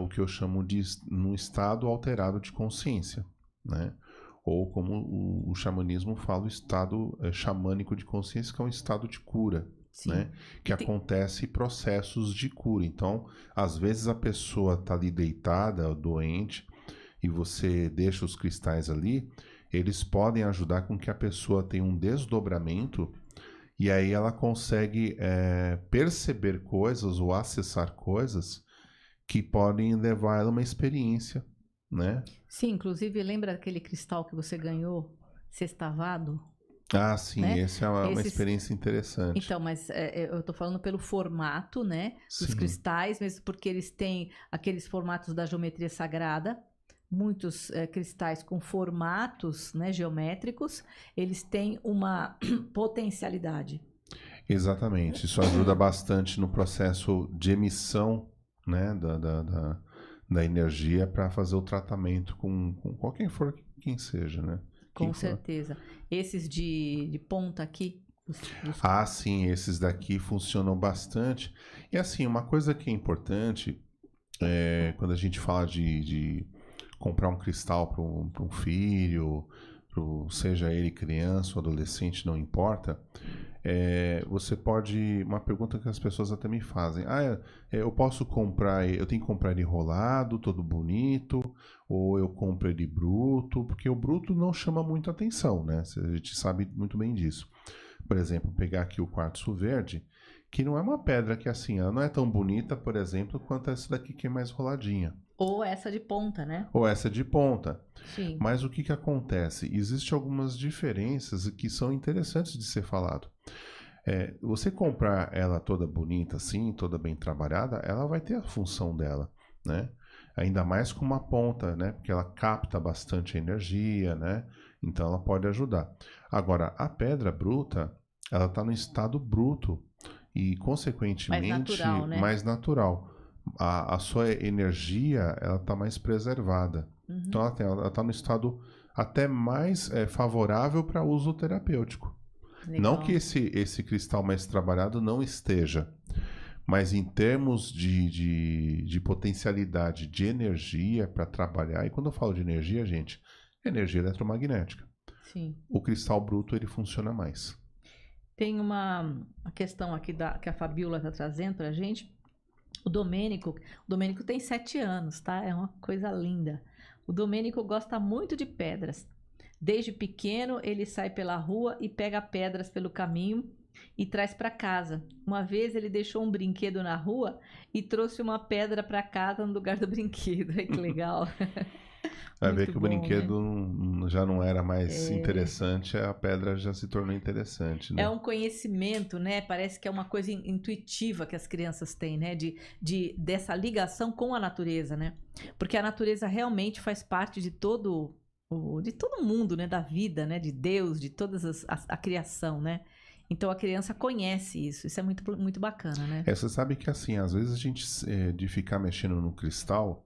o que eu chamo de num estado alterado de consciência, né? Ou como o xamanismo fala, o estado xamânico de consciência, que é um estado de cura, né? Que acontece processos de cura. Então, às vezes a pessoa está ali deitada, doente, e você deixa os cristais ali, eles podem ajudar com que a pessoa tenha um desdobramento, e aí ela consegue perceber coisas ou acessar coisas que podem levar ela a uma experiência, né? Sim, inclusive lembra aquele cristal que você ganhou, sextavado? Ah, sim, né? Essa é uma experiência interessante. Então, mas eu tô falando pelo formato, né? Dos cristais, mesmo porque eles têm aqueles formatos da geometria sagrada. Muitos cristais com formatos, né, geométricos, eles têm uma potencialidade. Exatamente, isso ajuda bastante no processo de emissão, né, da energia para fazer o tratamento com qualquer for quem seja, né? Com certeza. Esses de ponta aqui. Ah, sim, esses daqui funcionam bastante. E assim, uma coisa que é importante quando a gente fala de comprar um cristal para um filho, seja ele criança ou adolescente, não importa. Você pode... Uma pergunta que as pessoas até me fazem. Eu posso comprar... Eu tenho que comprar ele enrolado, todo bonito, ou eu compro ele bruto, porque o bruto não chama muito atenção, né? A gente sabe muito bem disso. Por exemplo, pegar aqui o quartzo verde, que não é uma pedra que assim, ela não é tão bonita, por exemplo, quanto essa daqui que é mais roladinha. Ou essa de ponta, né? Ou essa de ponta. Sim. Mas o que acontece? Existem algumas diferenças que são interessantes de ser falado. Você comprar ela toda bonita assim, toda bem trabalhada, ela vai ter a função dela, né? Ainda mais com uma ponta, né? Porque ela capta bastante energia, né? Então ela pode ajudar. Agora, a pedra bruta, ela está no estado bruto e, consequentemente, natural, né? mais natural. A sua energia, ela está mais preservada. Então ela está no estado até mais favorável para uso terapêutico. Legal. Não que esse cristal mais trabalhado não esteja, mas em termos de potencialidade de energia para trabalhar, e quando eu falo de energia, gente, é energia eletromagnética. Sim. O cristal bruto, ele funciona mais. Tem uma questão aqui que a Fabiola está trazendo para a gente. O Domênico tem 7 anos, tá? É uma coisa linda. O Domênico gosta muito de pedras. Desde pequeno, ele sai pela rua e pega pedras pelo caminho e traz para casa. Uma vez ele deixou um brinquedo na rua e trouxe uma pedra para casa no lugar do brinquedo. Ai, que legal. Vai ver Muito que o bom, brinquedo já não era mais interessante, a pedra já se tornou interessante, né? É um conhecimento, né? Parece que é uma coisa intuitiva que as crianças têm, né? Dessa ligação com a natureza, né? Porque a natureza realmente faz parte de todo mundo, né? Da vida, né? De Deus, de toda a criação, né? Então a criança conhece isso. Isso é muito, muito bacana, né? Você sabe que assim, às vezes a gente, de ficar mexendo no cristal,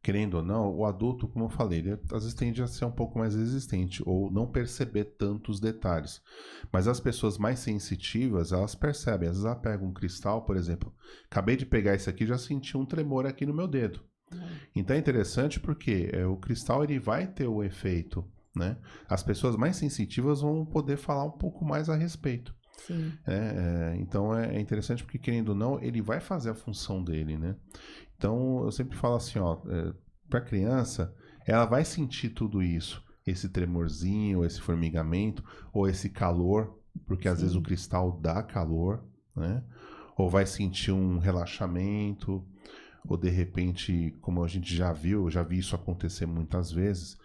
querendo ou não, o adulto, como eu falei, ele às vezes tende a ser um pouco mais resistente ou não perceber tantos detalhes. Mas as pessoas mais sensitivas, elas percebem. Às vezes ela pega um cristal, por exemplo, acabei de pegar esse aqui, já senti um tremor aqui no meu dedo. Então é interessante porque o cristal ele vai ter o efeito, né? As pessoas mais sensitivas vão poder falar um pouco mais a respeito. Sim. Então é interessante porque, querendo ou não, ele vai fazer a função dele, né? Então eu sempre falo assim, para criança, ela vai sentir tudo isso, esse tremorzinho, esse formigamento, ou esse calor, porque às vezes o cristal dá calor, né? Ou vai sentir um relaxamento, ou de repente, como a gente já vi isso acontecer muitas vezes,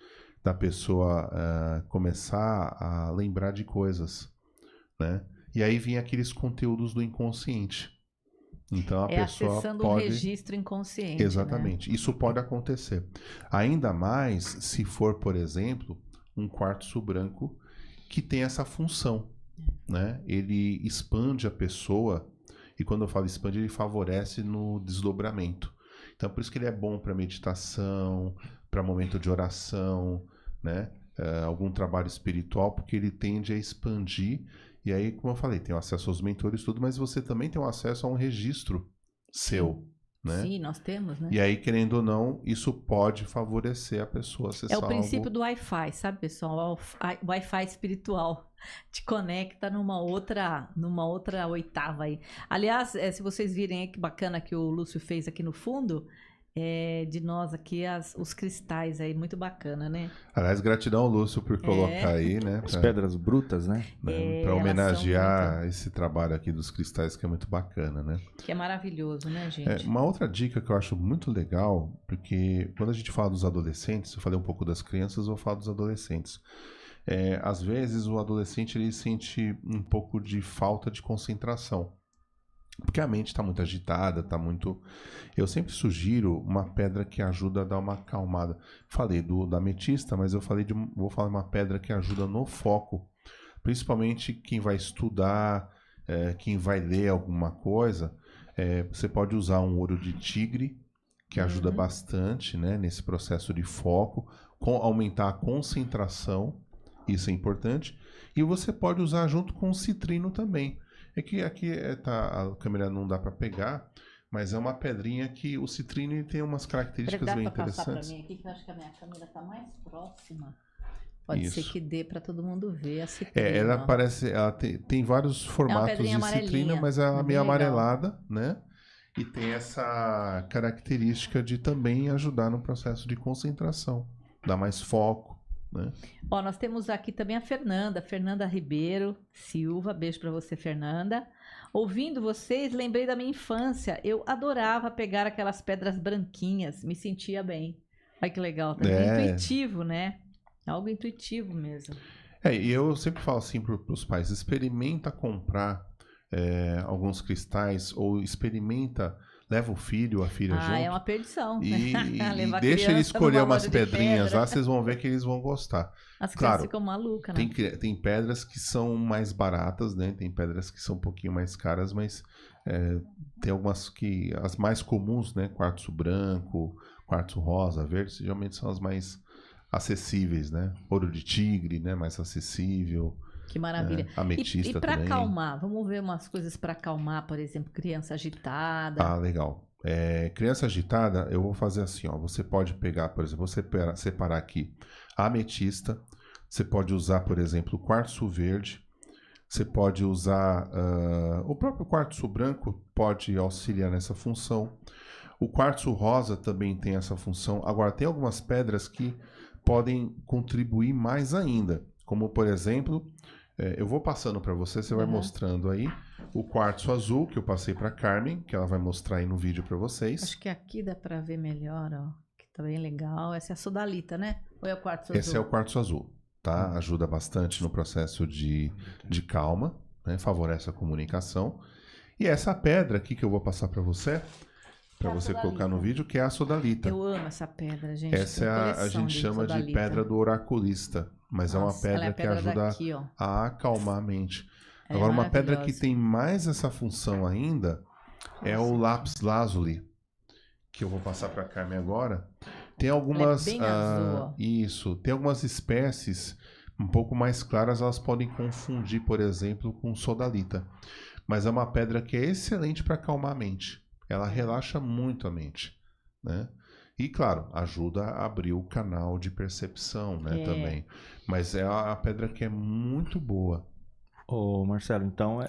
da pessoa começar a lembrar de coisas, né? E aí vem aqueles conteúdos do inconsciente. Então a pessoa acessando pode... um registro inconsciente. Exatamente. Né? Isso pode acontecer. Ainda mais se for, por exemplo, um quartzo branco que tem essa função, né? Ele expande a pessoa, e quando eu falo expande, ele favorece no desdobramento. Então por isso que ele é bom para meditação, para momento de oração, né? Algum trabalho espiritual, porque ele tende a expandir. E aí, como eu falei, tem o acesso aos mentores e tudo, mas você também tem o acesso a um registro seu, né? Sim, nós temos, né? E aí, querendo ou não, isso pode favorecer a pessoa acessar É o princípio do Wi-Fi, sabe, pessoal? O Wi-Fi espiritual. Te conecta numa outra oitava aí. Aliás, se vocês virem aí que bacana que o Lúcio fez aqui no fundo... de nós aqui, os cristais aí, muito bacana, né? Aliás, gratidão, Lúcio, por colocar aí, né? As pedras brutas, né? Para homenagear esse trabalho aqui dos cristais, que é muito bacana, né? Que é maravilhoso, né, gente? Uma outra dica que eu acho muito legal, porque quando a gente fala dos adolescentes, eu falei um pouco das crianças, eu vou falar dos adolescentes. Às vezes o adolescente ele sente um pouco de falta de concentração. Porque a mente está muito agitada, está muito... Eu sempre sugiro uma pedra que ajuda a dar uma acalmada. Falei da ametista, mas vou falar de uma pedra que ajuda no foco. Principalmente quem vai estudar, quem vai ler alguma coisa. Você pode usar um ouro de tigre, que ajuda bastante, né, nesse processo de foco, aumentar a concentração, isso é importante. E você pode usar junto com o citrino também. É que aqui a câmera não dá para pegar, mas é uma pedrinha que o citrino tem umas características bem interessantes. Dá para passar para mim aqui, que eu acho que a minha câmera está mais próxima. Pode ser que dê para todo mundo ver a citrina. Ela tem vários formatos de citrina, mas ela é meio amarelada, né? E tem essa característica de também ajudar no processo de concentração, dar mais foco, né? Ó, nós temos aqui também a Fernanda Ribeiro Silva. Beijo pra você, Fernanda. Ouvindo vocês, lembrei da minha infância. Eu adorava pegar aquelas pedras branquinhas, me sentia bem. Olha que legal, também intuitivo, né? Algo intuitivo mesmo. E eu sempre falo assim para os pais, experimenta comprar alguns cristais, ou experimenta, leva o filho, a filha junto. É uma perdição. E Levar deixa ele escolher numa umas loja de pedrinhas pedra. lá, vocês vão ver que eles vão gostar. As crianças Claro, ficam malucas, né? tem pedras que são mais baratas, né? Tem pedras que são um pouquinho mais caras, mas tem algumas que, as mais comuns, né? Quartzo branco, quartzo rosa, verde, geralmente são as mais acessíveis, né? Ouro de tigre, né? Mais acessível. Que maravilha. Ametista e para também. acalmar, vamos ver umas coisas para acalmar, por exemplo, criança agitada. Legal. Criança agitada, eu vou fazer assim, ó. Você pode pegar, por exemplo, separar aqui a ametista. Você pode usar, por exemplo, o quartzo verde. Você pode usar o próprio quartzo branco, pode auxiliar nessa função. O quartzo rosa também tem essa função. Agora, tem algumas pedras que podem contribuir mais ainda. Como, por exemplo, eu vou passando para você, você vai mostrando aí o quartzo azul, que eu passei para Carmen, que ela vai mostrar aí no vídeo para vocês. Acho que aqui dá para ver melhor, ó. Que tá bem legal. Essa é a sodalita, né? Ou é o quartzo azul? Esse é o quartzo azul, tá? Ajuda bastante no processo de calma, né? Favorece a comunicação. E essa pedra aqui que eu vou passar para você colocar no vídeo, que é a sodalita. Eu amo essa pedra, gente. Essa a gente chama de pedra do oraculista, mas é uma pedra que ajuda a acalmar a mente. Agora, uma pedra que tem mais essa função ainda é o lápis lazuli, que eu vou passar para a Carmen agora. Tem algumas tem algumas espécies um pouco mais claras, elas podem confundir, por exemplo, com sodalita. Mas é uma pedra que é excelente para acalmar a mente. Ela relaxa muito a mente, né? E, claro, ajuda a abrir o canal de percepção, né, também. Mas é a pedra que é muito boa. Ô, Marcelo, então,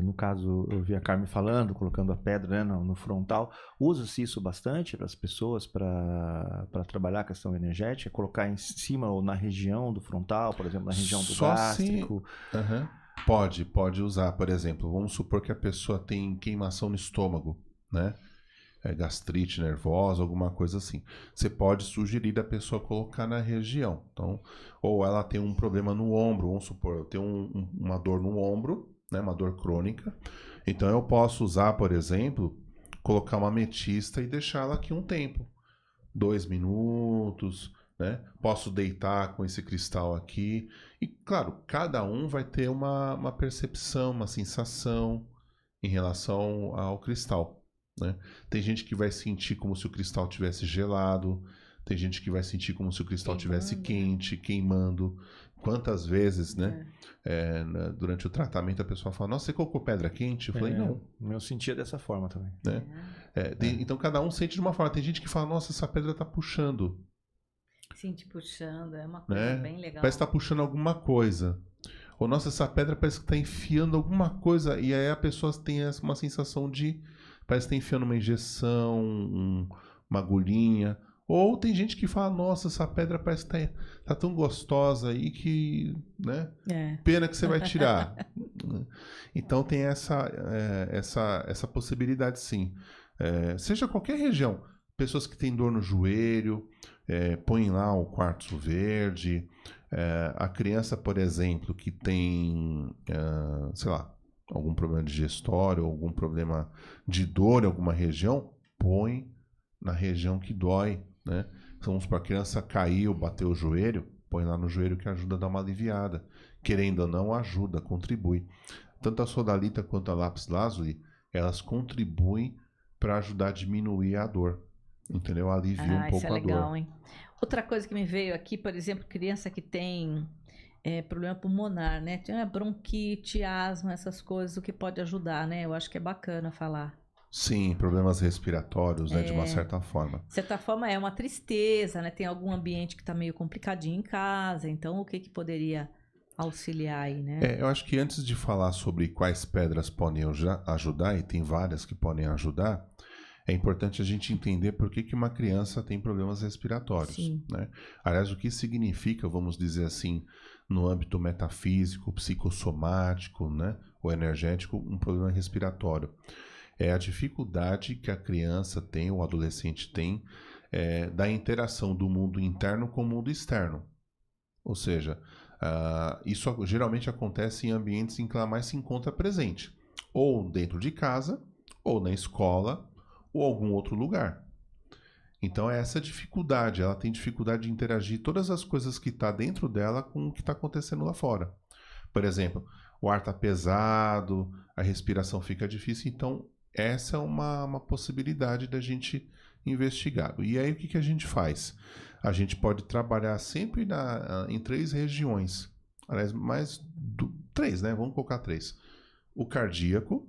no caso, eu vi a Carmen falando, colocando a pedra, né, no frontal. Usa-se isso bastante para as pessoas para trabalhar a questão energética? Colocar em cima ou na região do frontal, por exemplo, na região do gástrico? Pode usar, por exemplo. Vamos supor que a pessoa tem queimação no estômago, né? Gastrite nervosa, alguma coisa assim. Você pode sugerir da pessoa colocar na região. Então, ou ela tem um problema no ombro, vamos supor, eu tenho uma dor no ombro, né? Uma dor crônica. Então, eu posso usar, por exemplo, colocar uma ametista e deixá-la aqui um tempo. 2 minutos, né? Posso deitar com esse cristal aqui. E, claro, cada um vai ter uma percepção, uma sensação em relação ao cristal, né? Tem gente que vai sentir como se o cristal tivesse gelado, tem gente que vai sentir como se o cristal tivesse quente, queimando. Quantas vezes, né? Durante o tratamento a pessoa fala, nossa, você colocou pedra quente? Eu falei, não. Eu sentia dessa forma também. Né? Então cada um sente de uma forma. Tem gente que fala, nossa, essa pedra tá puxando. Sente puxando, é uma coisa bem legal. Parece que tá puxando alguma coisa. Ou, nossa, essa pedra parece que tá enfiando alguma coisa. E aí a pessoa tem uma sensação de... Parece que tá enfiando uma injeção, uma agulhinha. Ou tem gente que fala, nossa, essa pedra parece que tá tão gostosa aí que, né? Pena que você vai tirar. Então tem essa possibilidade, sim. Seja qualquer região. Pessoas que têm dor no joelho, põem lá o quartzo verde. A criança, por exemplo, que tem, sei lá, algum problema digestório, algum problema de dor em alguma região, põe na região que dói, né? Vamos para a criança caiu, bateu o joelho, põe lá no joelho que ajuda a dar uma aliviada. Querendo ou não, ajuda, contribui. Tanto a sodalita quanto a lápis lazuli, elas contribuem para ajudar a diminuir a dor. Entendeu? Alivia um pouco isso é a legal, dor. Hein? Outra coisa que me veio aqui, por exemplo, criança que tem problema pulmonar, né? Tem bronquite, asma, essas coisas, o que pode ajudar, né? Eu acho que é bacana falar. Sim, problemas respiratórios, né? De uma certa forma. De certa forma é uma tristeza, né? Tem algum ambiente que está meio complicadinho em casa, então o que poderia auxiliar aí, né? Eu acho que antes de falar sobre quais pedras podem ajudar, e tem várias que podem ajudar, é importante a gente entender por que uma criança tem problemas respiratórios. Sim. Né? Aliás, o que significa, vamos dizer assim, no âmbito metafísico, psicossomático, né, ou energético, um problema respiratório? É a dificuldade que a criança tem, ou o adolescente tem, da interação do mundo interno com o mundo externo. Ou seja, isso geralmente acontece em ambientes em que ela mais se encontra presente. Ou dentro de casa, ou na escola, ou algum outro lugar. Então é essa dificuldade, ela tem dificuldade de interagir todas as coisas que está dentro dela com o que está acontecendo lá fora. Por exemplo, o ar está pesado, a respiração fica difícil, então essa é uma possibilidade da gente investigar. E aí o que a gente faz? A gente pode trabalhar sempre em 3 regiões. Aliás, três, né? Vamos colocar 3. O cardíaco,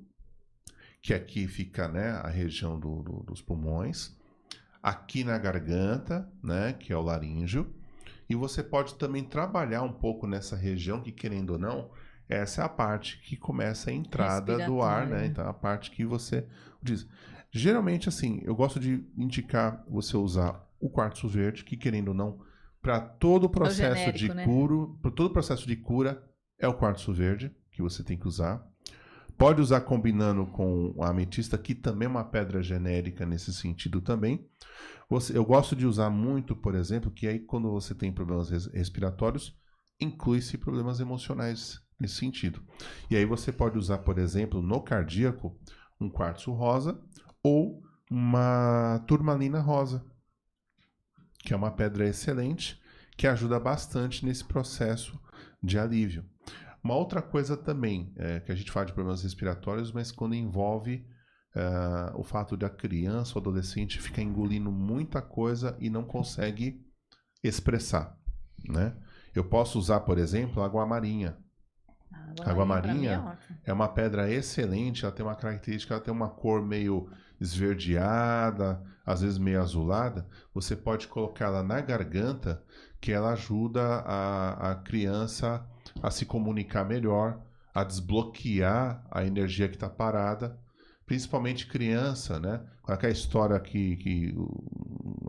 que aqui fica, né, a região dos pulmões. Aqui na garganta, né, que é o laríngeo. E você pode também trabalhar um pouco nessa região, que querendo ou não, essa é a parte que começa a entrada do ar, né? Então, a parte que você diz. Geralmente, assim, eu gosto de indicar você usar o quartzo verde, que querendo ou não, para todo o processo genérico, de né? para todo o processo de cura, é o quartzo verde que você tem que usar. Pode usar combinando com a ametista, que também é uma pedra genérica nesse sentido também. Eu gosto de usar muito, por exemplo, que aí quando você tem problemas respiratórios, inclui-se problemas emocionais nesse sentido. E aí você pode usar, por exemplo, no cardíaco, um quartzo rosa ou uma turmalina rosa, que é uma pedra excelente, que ajuda bastante nesse processo de alívio. Uma outra coisa também, que a gente fala de problemas respiratórios, mas quando envolve o fato da criança ou adolescente ficar engolindo muita coisa e não consegue expressar, né? Eu posso usar, por exemplo, água marinha. A água marinha é uma pedra excelente, ela tem uma característica, ela tem uma cor meio esverdeada, às vezes meio azulada. Você pode colocá-la na garganta, que ela ajuda a criança a se comunicar melhor, a desbloquear a energia que está parada, principalmente criança, né? Com aquela história que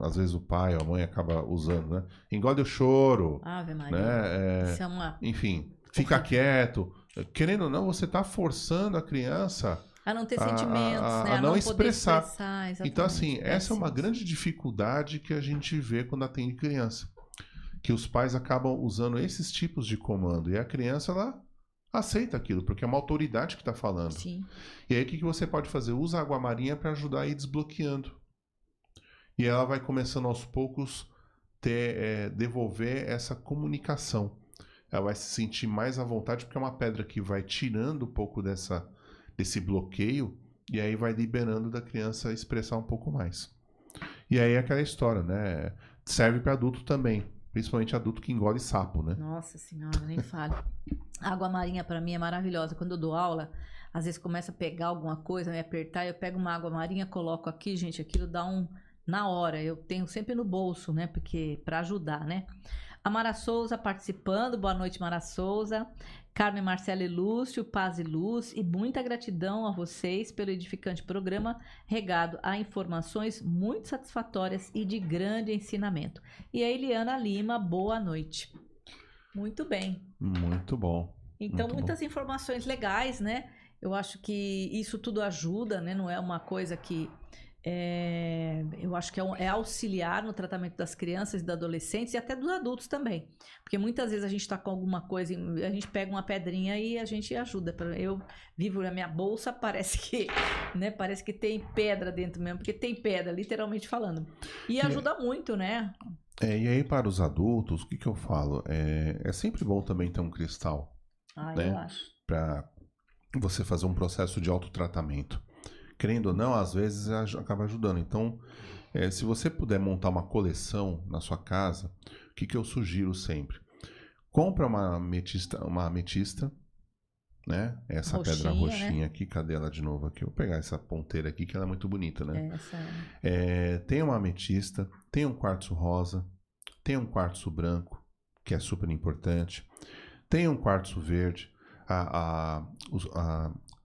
às vezes o pai ou a mãe acaba usando, né? Engole o choro, Ave Maria. Né? Isso é uma... Enfim, fica quieto. Querendo ou não, você está forçando a criança a não ter sentimentos, né? A não expressar. Então, assim, essa é uma grande dificuldade que a gente vê quando atende criança. Que os pais acabam usando esses tipos de comando. E a criança, ela aceita aquilo, porque é uma autoridade que está falando. Sim. E aí, o que você pode fazer? Usa a água marinha para ajudar a ir desbloqueando. E ela vai começando aos poucos devolver essa comunicação. Ela vai se sentir mais à vontade, porque é uma pedra que vai tirando um pouco desse bloqueio e aí vai liberando da criança expressar um pouco mais. E aí é aquela história, né? Serve para adulto também, principalmente adulto que engole sapo, né? Nossa senhora, nem fale. A água marinha para mim é maravilhosa. Quando eu dou aula, às vezes começa a pegar alguma coisa, me apertar, eu pego uma água marinha, coloco aqui, gente, aquilo dá na hora. Eu tenho sempre no bolso, né? Porque para ajudar, né? A Mara Souza participando, boa noite, Mara Souza. Carmen Marcela e Lúcio, paz e luz, e muita gratidão a vocês pelo edificante programa, regado a informações muito satisfatórias e de grande ensinamento. E a Eliana Lima, boa noite. Muito bem. Muito bom. Então, muito muitas bom. informações legais, né? Eu acho que isso tudo ajuda, né? Não é uma coisa que... eu acho que é auxiliar no tratamento das crianças e dos adolescentes e até dos adultos também, porque muitas vezes a gente está com alguma coisa, a gente pega uma pedrinha e a gente ajuda. Eu vivo na minha bolsa, parece que tem pedra dentro mesmo, porque tem pedra, literalmente falando, e ajuda muito, né? E aí para os adultos, o que eu falo? É sempre bom também ter um cristal, né? Eu acho. Para você fazer um processo de autotratamento. Querendo ou não, às vezes acaba ajudando. Então, se você puder montar uma coleção na sua casa, o que eu sugiro sempre? Compra uma ametista, né? Essa roxinha, pedra roxinha, né? Aqui, cadê ela de novo aqui? Eu vou pegar essa ponteira aqui, que ela é muito bonita, né? Tem uma ametista, tem um quartzo rosa, tem um quartzo branco, que é super importante, tem um quartzo verde.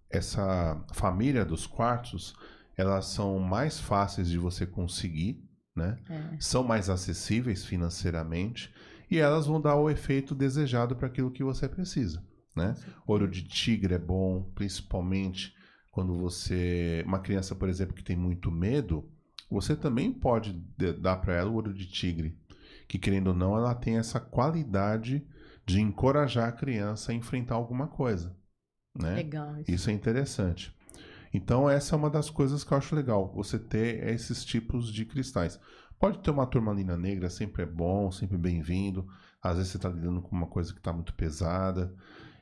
Essa família dos quartzos, elas são mais fáceis de você conseguir, né? São mais acessíveis financeiramente e elas vão dar o efeito desejado para aquilo que você precisa, né? Ouro de tigre é bom, principalmente quando uma criança, por exemplo, que tem muito medo, você também pode dar para ela o ouro de tigre, que querendo ou não, ela tem essa qualidade de encorajar a criança a enfrentar alguma coisa, né? Legal. Isso é interessante. Então essa é uma das coisas que eu acho legal, você ter esses tipos de cristais. Pode ter uma turmalina negra, sempre é bom, sempre bem-vindo. Às vezes você está lidando com uma coisa que está muito pesada.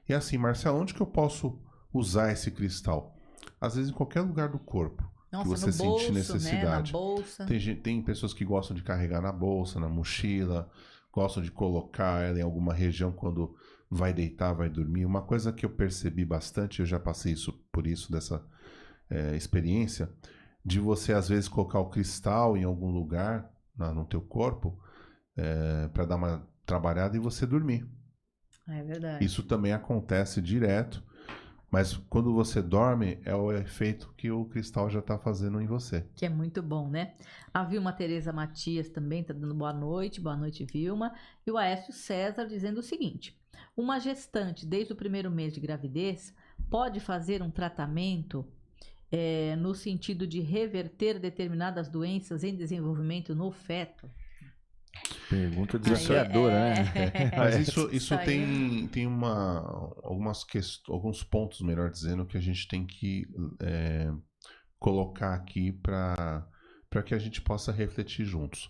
E assim, Marcelo, onde que eu posso usar esse cristal? Às vezes em qualquer lugar do corpo. Nossa, que você no bolso, sentir necessidade. Né? Na bolsa. Tem pessoas que gostam de carregar na bolsa, na mochila, gostam de colocar ela em alguma região quando vai deitar, vai dormir. Uma coisa que eu percebi bastante, eu já passei por isso dessa experiência, de você às vezes colocar o cristal em algum lugar no teu corpo para dar uma trabalhada e você dormir. É verdade. Isso também acontece direto, mas quando você dorme é o efeito que o cristal já está fazendo em você. Que é muito bom, né? A Vilma Tereza Matias também está dando boa noite Vilma. E o Aécio César dizendo o seguinte: uma gestante desde o primeiro mês de gravidez pode fazer um tratamento no sentido de reverter determinadas doenças em desenvolvimento no feto? Pergunta desafiadora, né? Mas isso tem alguns pontos, melhor dizendo, que a gente tem que colocar aqui para que a gente possa refletir juntos.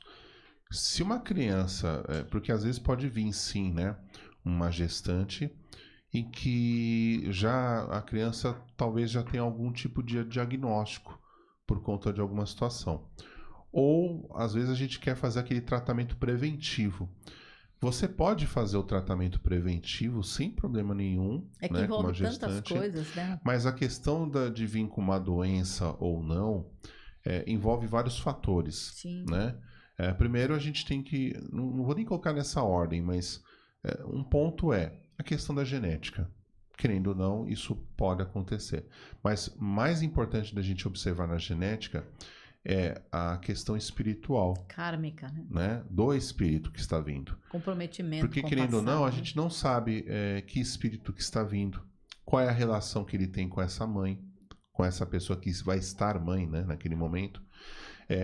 Se uma criança, porque às vezes pode vir sim, né, uma gestante em que a criança talvez já tenha algum tipo de diagnóstico por conta de alguma situação. Ou, às vezes, a gente quer fazer aquele tratamento preventivo. Você pode fazer o tratamento preventivo sem problema nenhum. É que né, envolve com uma gestante, tantas coisas, né? Mas a questão de vir com uma doença ou não envolve vários fatores. Sim. Né? Primeiro, a gente tem que... Não vou nem colocar nessa ordem, mas um ponto é a questão da genética. Querendo ou não, isso pode acontecer. Mas mais importante da gente observar na genética é a questão espiritual. Kármica, né? Do espírito que está vindo. Comprometimento. Porque, querendo ou não, a gente não sabe que espírito que está vindo. Qual é a relação que ele tem com essa mãe, com essa pessoa que vai estar mãe, né, naquele momento.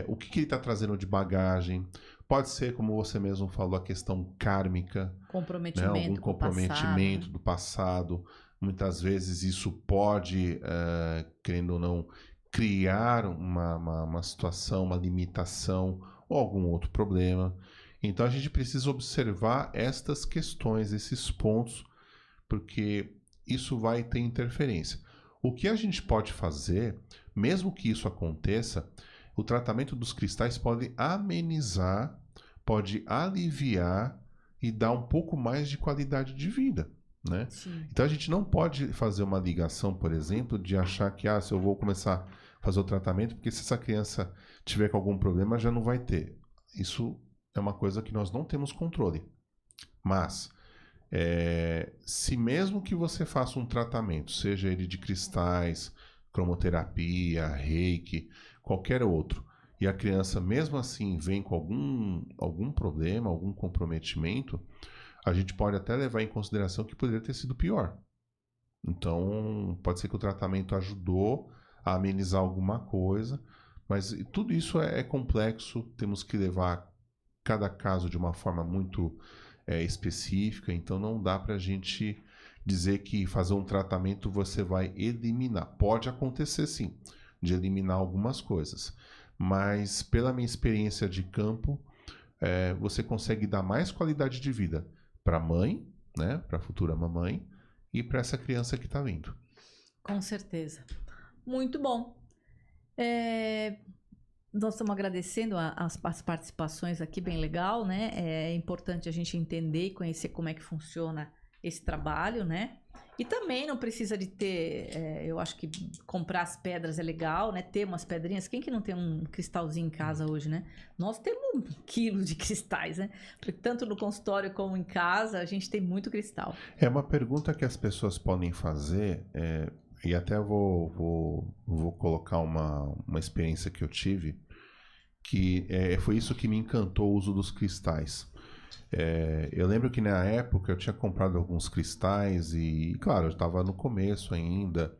O que ele está trazendo de bagagem. Pode ser, como você mesmo falou, a questão kármica. Comprometimento, né? Algum comprometimento do passado. Muitas vezes isso pode, querendo ou não, criar uma situação, uma limitação ou algum outro problema. Então a gente precisa observar estas questões, esses pontos, porque isso vai ter interferência. O que a gente pode fazer, mesmo que isso aconteça, o tratamento dos cristais pode amenizar, pode aliviar e dar um pouco mais de qualidade de vida. Né? Então a gente não pode fazer uma ligação, por exemplo, de achar que se eu vou começar a fazer o tratamento, porque se essa criança tiver com algum problema, já não vai ter. Isso é uma coisa que nós não temos controle. Mas, se mesmo que você faça um tratamento, seja ele de cristais, cromoterapia, reiki, qualquer outro, e a criança mesmo assim vem com algum problema, algum comprometimento, a gente pode até levar em consideração que poderia ter sido pior. Então, pode ser que o tratamento ajudou a amenizar alguma coisa, mas tudo isso é complexo, temos que levar cada caso de uma forma muito específica, então não dá para a gente dizer que fazer um tratamento você vai eliminar. Pode acontecer sim, de eliminar algumas coisas, mas pela minha experiência de campo, você consegue dar mais qualidade de vida para a mãe, né, para a futura mamãe, e para essa criança que está vindo. Com certeza. Muito bom. Nós estamos agradecendo as participações aqui, bem legal, né? É importante a gente entender e conhecer como é que funciona esse trabalho, né? E também não precisa de ter, eu acho que comprar as pedras é legal, né? Ter umas pedrinhas. Quem que não tem um cristalzinho em casa hoje, né? Nós temos 1 quilo de cristais, né? Porque tanto no consultório como em casa, a gente tem muito cristal. Uma pergunta que as pessoas podem fazer e até vou colocar uma experiência que eu tive, que foi isso que me encantou o uso dos cristais. Eu lembro que na época eu tinha comprado alguns cristais e, claro, eu estava no começo ainda,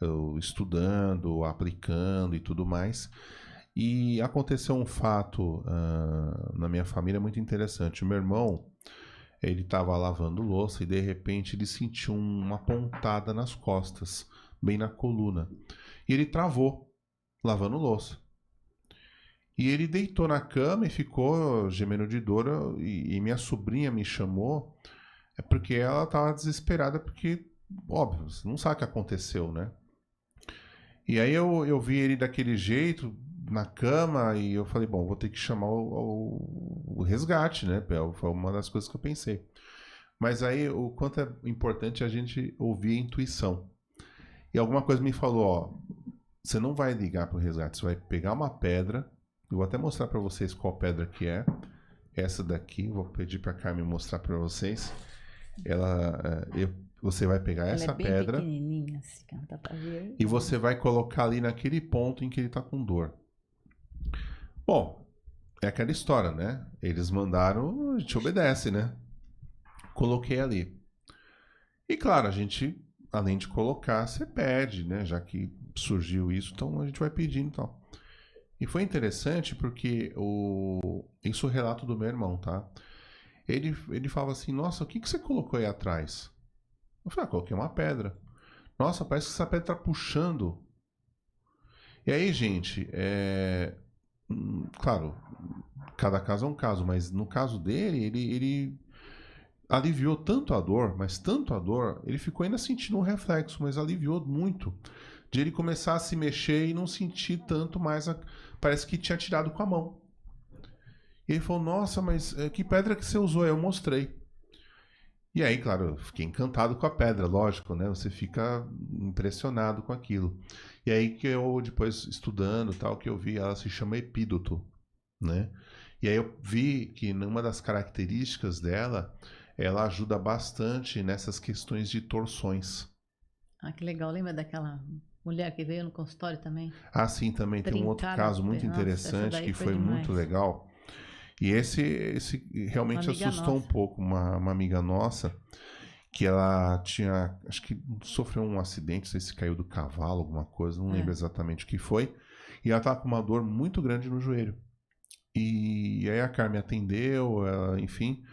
eu estudando, aplicando e tudo mais. E aconteceu um fato na minha família muito interessante. O meu irmão, ele estava lavando louça e de repente ele sentiu uma pontada nas costas, bem na coluna. E ele travou lavando louça. E ele deitou na cama e ficou gemendo de dor. E minha sobrinha me chamou, porque ela estava desesperada, porque, óbvio, você não sabe o que aconteceu, né? E aí eu vi ele daquele jeito, na cama, e eu falei, bom, vou ter que chamar o resgate, né? Foi uma das coisas que eu pensei. Mas aí, o quanto é importante a gente ouvir a intuição. E alguma coisa me falou, ó, você não vai ligar para o resgate, você vai pegar uma pedra. Eu vou até mostrar para vocês qual pedra que é. Essa daqui, vou pedir para a Carmen mostrar para vocês. Você vai pegar essa pedra pequenininha, assim, que não dá pra ver. E você vai colocar ali naquele ponto em que ele está com dor. Bom, é aquela história, né? Eles mandaram, a gente obedece, né? Coloquei ali. E claro, a gente, além de colocar, você pede, né? Já que surgiu isso, então a gente vai pedindo e tal. E foi interessante porque isso é o relato do meu irmão, tá? Ele falava assim, nossa, o que você colocou aí atrás? Eu falei, coloquei uma pedra. Nossa, parece que essa pedra tá puxando. E aí, gente, claro, cada caso é um caso, mas no caso dele, ele aliviou tanto a dor, mas tanto a dor, ele ficou ainda sentindo um reflexo, mas aliviou muito. De ele começar a se mexer e não sentir tanto mais, parece que tinha tirado com a mão. E ele falou, nossa, mas que pedra que você usou? Aí eu mostrei. E aí, claro, eu fiquei encantado com a pedra, lógico, né? Você fica impressionado com aquilo. E aí que eu, depois estudando tal, que eu vi, ela se chama epídoto, né? E aí eu vi que numa das características dela, ela ajuda bastante nessas questões de torções. Ah, que legal. Lembra daquela mulher que veio no consultório também? Ah, sim, também tem um outro caso muito interessante que foi muito legal. E esse realmente assustou um pouco uma amiga nossa, que ela tinha, acho que sofreu um acidente, não sei se caiu do cavalo, alguma coisa, não lembro exatamente o que foi, e ela estava com uma dor muito grande no joelho. E aí a Carmen atendeu, enfim,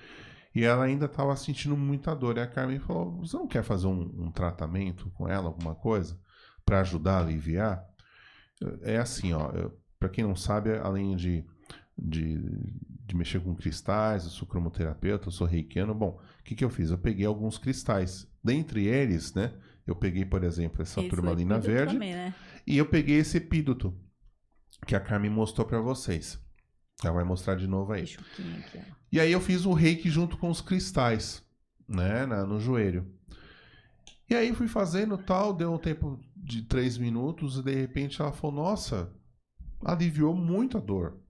e ela ainda estava sentindo muita dor. E a Carmen falou, você não quer fazer um tratamento com ela, alguma coisa, para ajudar a aliviar? É assim, ó, para quem não sabe, além de mexer com cristais, eu sou cromoterapeuta, eu sou reikiano. Bom, o que eu fiz? Eu peguei alguns cristais. Dentre eles, né? Eu peguei, por exemplo, essa turmalina verde. Também, né? E eu peguei esse epídoto, que a Carmen mostrou para vocês. Ela vai mostrar de novo aí. Aqui, e aí eu fiz o reiki junto com os cristais, né? No joelho. E aí fui fazendo tal, deu um tempo de 3 minutos e de repente ela falou, nossa, aliviou muito a dor.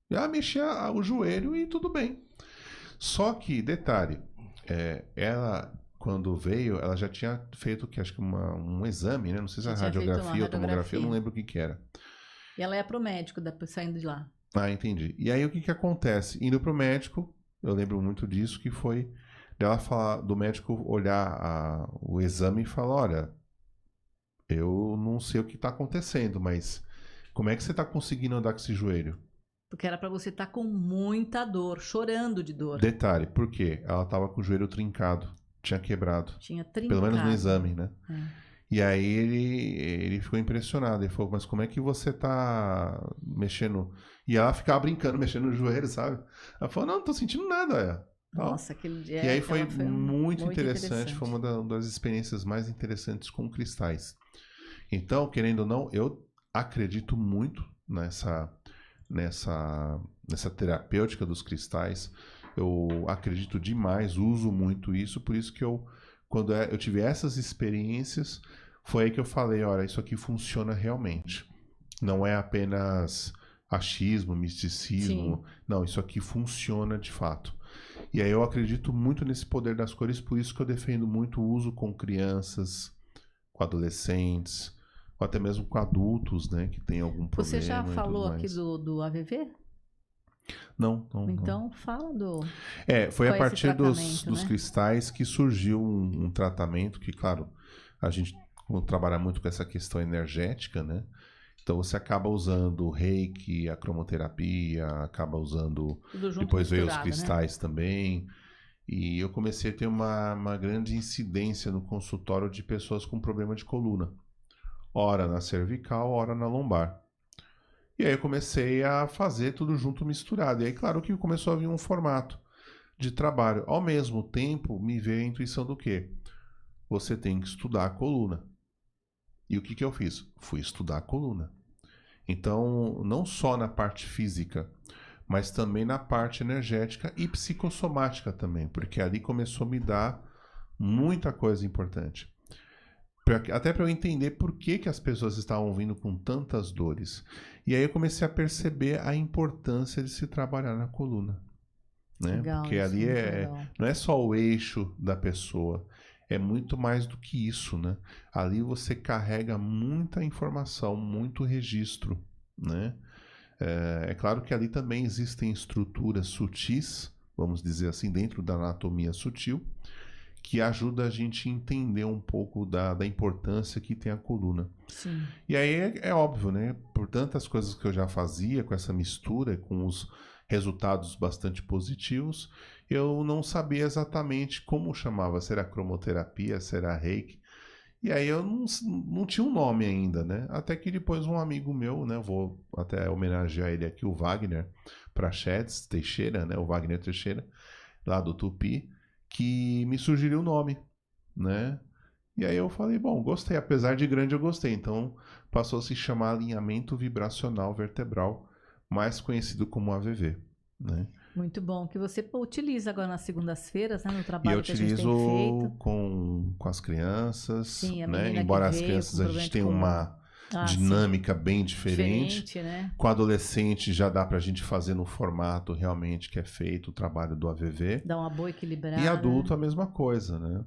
Já mexia o joelho e tudo bem. Só que, detalhe, ela, quando veio, ela já tinha feito, acho que um exame, né? Não sei se era radiografia ou tomografia, eu não lembro o que era. E ela ia pro médico depois saindo de lá. Ah, entendi. E aí o que acontece? Indo pro médico, eu lembro muito disso, que foi dela falar, do médico olhar o exame e falar, olha, eu não sei o que está acontecendo, mas como é que você está conseguindo andar com esse joelho? Porque era para você estar com muita dor, chorando de dor. Detalhe, por quê? Ela estava com o joelho trincado, tinha quebrado. Tinha trincado. Pelo menos no exame, né? E aí ele ficou impressionado. Ele falou, mas como é que você tá mexendo? E ela ficava brincando, mexendo no joelho, sabe? Ela falou, não tô sentindo nada. Nossa, aquele dia. E aí foi muito interessante. Foi uma das experiências mais interessantes com cristais. Então, querendo ou não, eu acredito muito nessa terapêutica dos cristais. Eu acredito demais, uso muito isso, por isso que quando eu tive essas experiências, foi aí que eu falei, olha, isso aqui funciona realmente. Não é apenas achismo, misticismo. Sim. Não, isso aqui funciona de fato. E aí eu acredito muito nesse poder das cores, por isso que eu defendo muito o uso com crianças, com adolescentes, ou até mesmo com adultos, né, que tem algum problema. Você já e falou tudo aqui mais. do AVV? Não. Então fala do... Foi Qual a é esse partir dos tratamento, né? cristais que surgiu um tratamento que, claro, a gente trabalha muito com essa questão energética, né? Então você acaba usando o reiki, a cromoterapia, acaba usando... Tudo junto, Depois veio os misturado, né? cristais também. E eu comecei a ter uma grande incidência no consultório de pessoas com problema de coluna. Ora na cervical, ora na lombar. E aí eu comecei a fazer tudo junto, misturado. E aí, claro que começou a vir um formato de trabalho. Ao mesmo tempo, me veio a intuição do quê? Você tem que estudar a coluna. E o que eu fiz? Fui estudar a coluna. Então, não só na parte física, mas também na parte energética e psicossomática também, porque ali começou a me dar muita coisa importante. Até para eu entender por que as pessoas estavam vindo com tantas dores. E aí eu comecei a perceber a importância de se trabalhar na coluna. Né? Legal, Porque isso, ali muito legal. não é só o eixo da pessoa, é muito mais do que isso, né? Ali você carrega muita informação, muito registro, né? É claro que ali também existem estruturas sutis, vamos dizer assim, dentro da anatomia sutil, que ajuda a gente a entender um pouco da importância que tem a coluna. Sim. E aí é óbvio, né? Por tantas coisas que eu já fazia com essa mistura, com os resultados bastante positivos, eu não sabia exatamente como chamava, se era cromoterapia, se era reiki. E aí eu não tinha um nome ainda, né? Até que depois um amigo meu, né? Vou até homenagear ele aqui, o Wagner Prachedes Teixeira, né? O Wagner Teixeira, lá do Tupi, que me sugeriu o nome, né? E aí eu falei, bom, gostei, apesar de grande eu gostei. Então passou a se chamar alinhamento vibracional vertebral, mais conhecido como AVV, né? Muito bom, que você utiliza agora nas segundas-feiras, né, no E eu trabalho que a gente tem utilizo feito. com as crianças, Sim, a né? menina Embora que as veio crianças com a problema gente de tenha coluna. uma dinâmica bem diferente. Diferente, né? Com adolescente já dá pra gente fazer no formato realmente que é feito o trabalho do AVV. Dá uma boa equilibrada. E adulto a mesma coisa, né?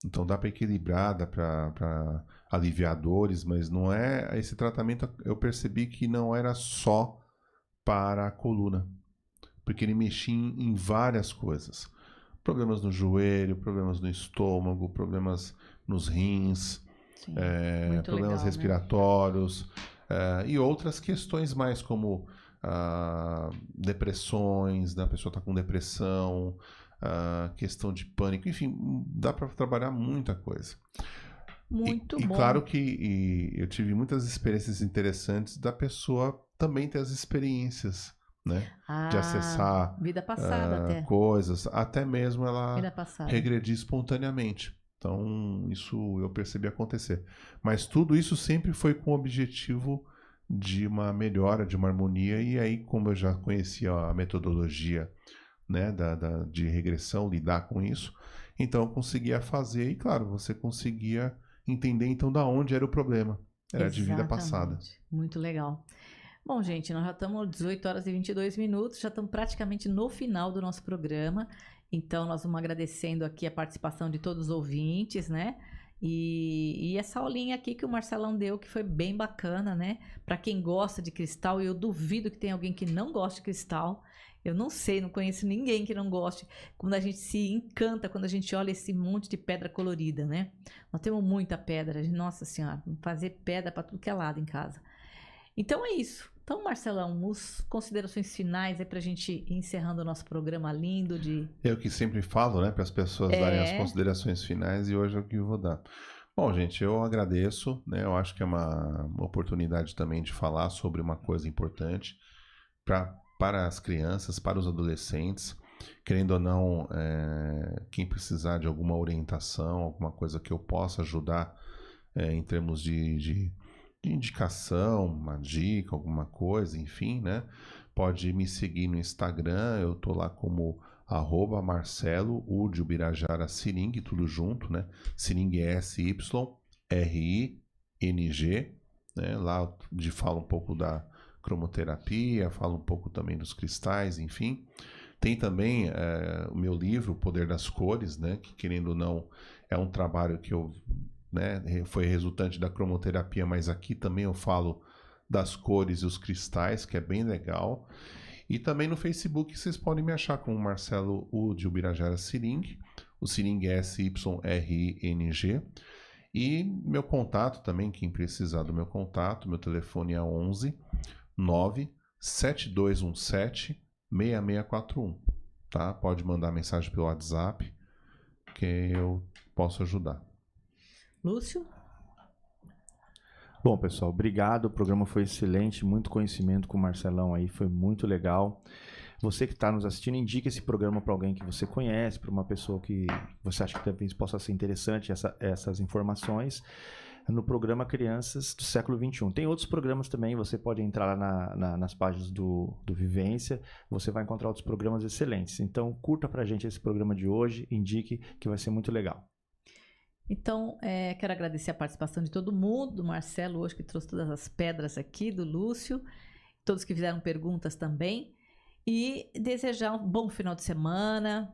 Então dá para equilibrar, dá para aliviar dores, mas não é... Esse tratamento eu percebi que não era só para a coluna, porque ele mexia em várias coisas. Problemas no joelho, problemas no estômago, problemas nos rins, Sim, muito problemas legal, respiratórios, e outras questões mais como depressões, né? A pessoa está com depressão, questão de pânico, enfim, dá para trabalhar muita coisa. Muito E bom. claro que eu tive muitas experiências interessantes da pessoa também ter as experiências, né? De acessar vida passada até. coisas, até mesmo ela Vida passada. regredir espontaneamente. Então, isso eu percebi acontecer. Mas tudo isso sempre foi com o objetivo de uma melhora, de uma harmonia, e aí, como eu já conhecia a metodologia, né, de regressão, lidar com isso, então eu conseguia fazer, e claro, você conseguia entender então da onde era o problema. Era de vida passada. Exatamente. Muito legal. Bom, gente, nós já estamos 18 horas e 22 minutos, já estamos praticamente no final do nosso programa. Então, nós vamos agradecendo aqui a participação de todos os ouvintes, né? E essa aulinha aqui que o Marcelão deu, que foi bem bacana, né? Para quem gosta de cristal, e eu duvido que tenha alguém que não goste de cristal. Eu não sei, não conheço ninguém que não goste. Quando a gente se encanta, quando a gente olha esse monte de pedra colorida, né? Nós temos muita pedra. Nossa Senhora, vamos fazer pedra para tudo que é lado em casa. Então é isso. Então, Marcelão, as considerações finais aí pra gente ir encerrando o nosso programa lindo de... Eu que sempre falo, né, para as pessoas darem as considerações finais, e hoje é o que eu vou dar. Bom, gente, eu agradeço, né? Eu acho que é uma oportunidade também de falar sobre uma coisa importante para as crianças, para os adolescentes. Querendo ou não, quem precisar de alguma orientação, alguma coisa que eu possa ajudar em termos de indicação, uma dica, alguma coisa, enfim, né? Pode me seguir no Instagram, eu tô lá como @Marcelo Udio Birajara Siring, tudo junto, né? Siring é SYRING, né? Lá falo um pouco da cromoterapia, falo um pouco também dos cristais, enfim. Tem também o meu livro, O Poder das Cores, né? Que, querendo ou não, é um trabalho que eu né? Foi resultante da cromoterapia, mas aqui também eu falo das cores e os cristais, que é bem legal. E também no Facebook vocês podem me achar como Marcelo U de Ubirajara Sering. O Sering é SYRING. E meu contato também, quem precisar do meu contato, meu telefone é 11 97217 6641. Tá? Pode mandar mensagem pelo WhatsApp que eu posso ajudar. Lúcio? Bom, pessoal, obrigado. O programa foi excelente, muito conhecimento com o Marcelão aí, foi muito legal. Você que está nos assistindo, indique esse programa para alguém que você conhece, para uma pessoa que você acha que talvez possa ser interessante essas informações no programa Crianças do Século XXI. Tem outros programas também, você pode entrar lá nas páginas do Vivência, você vai encontrar outros programas excelentes. Então, curta para a gente esse programa de hoje, indique que vai ser muito legal. Então, quero agradecer a participação de todo mundo, do Marcelo hoje que trouxe todas as pedras aqui, do Lúcio, todos que fizeram perguntas também, e desejar um bom final de semana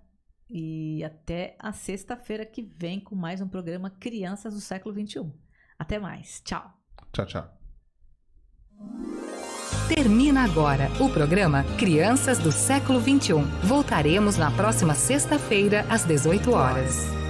e até a sexta-feira que vem com mais um programa Crianças do Século XXI. Até mais. Tchau. Tchau, tchau. Termina agora o programa Crianças do Século XXI. Voltaremos na próxima sexta-feira, às 18 horas.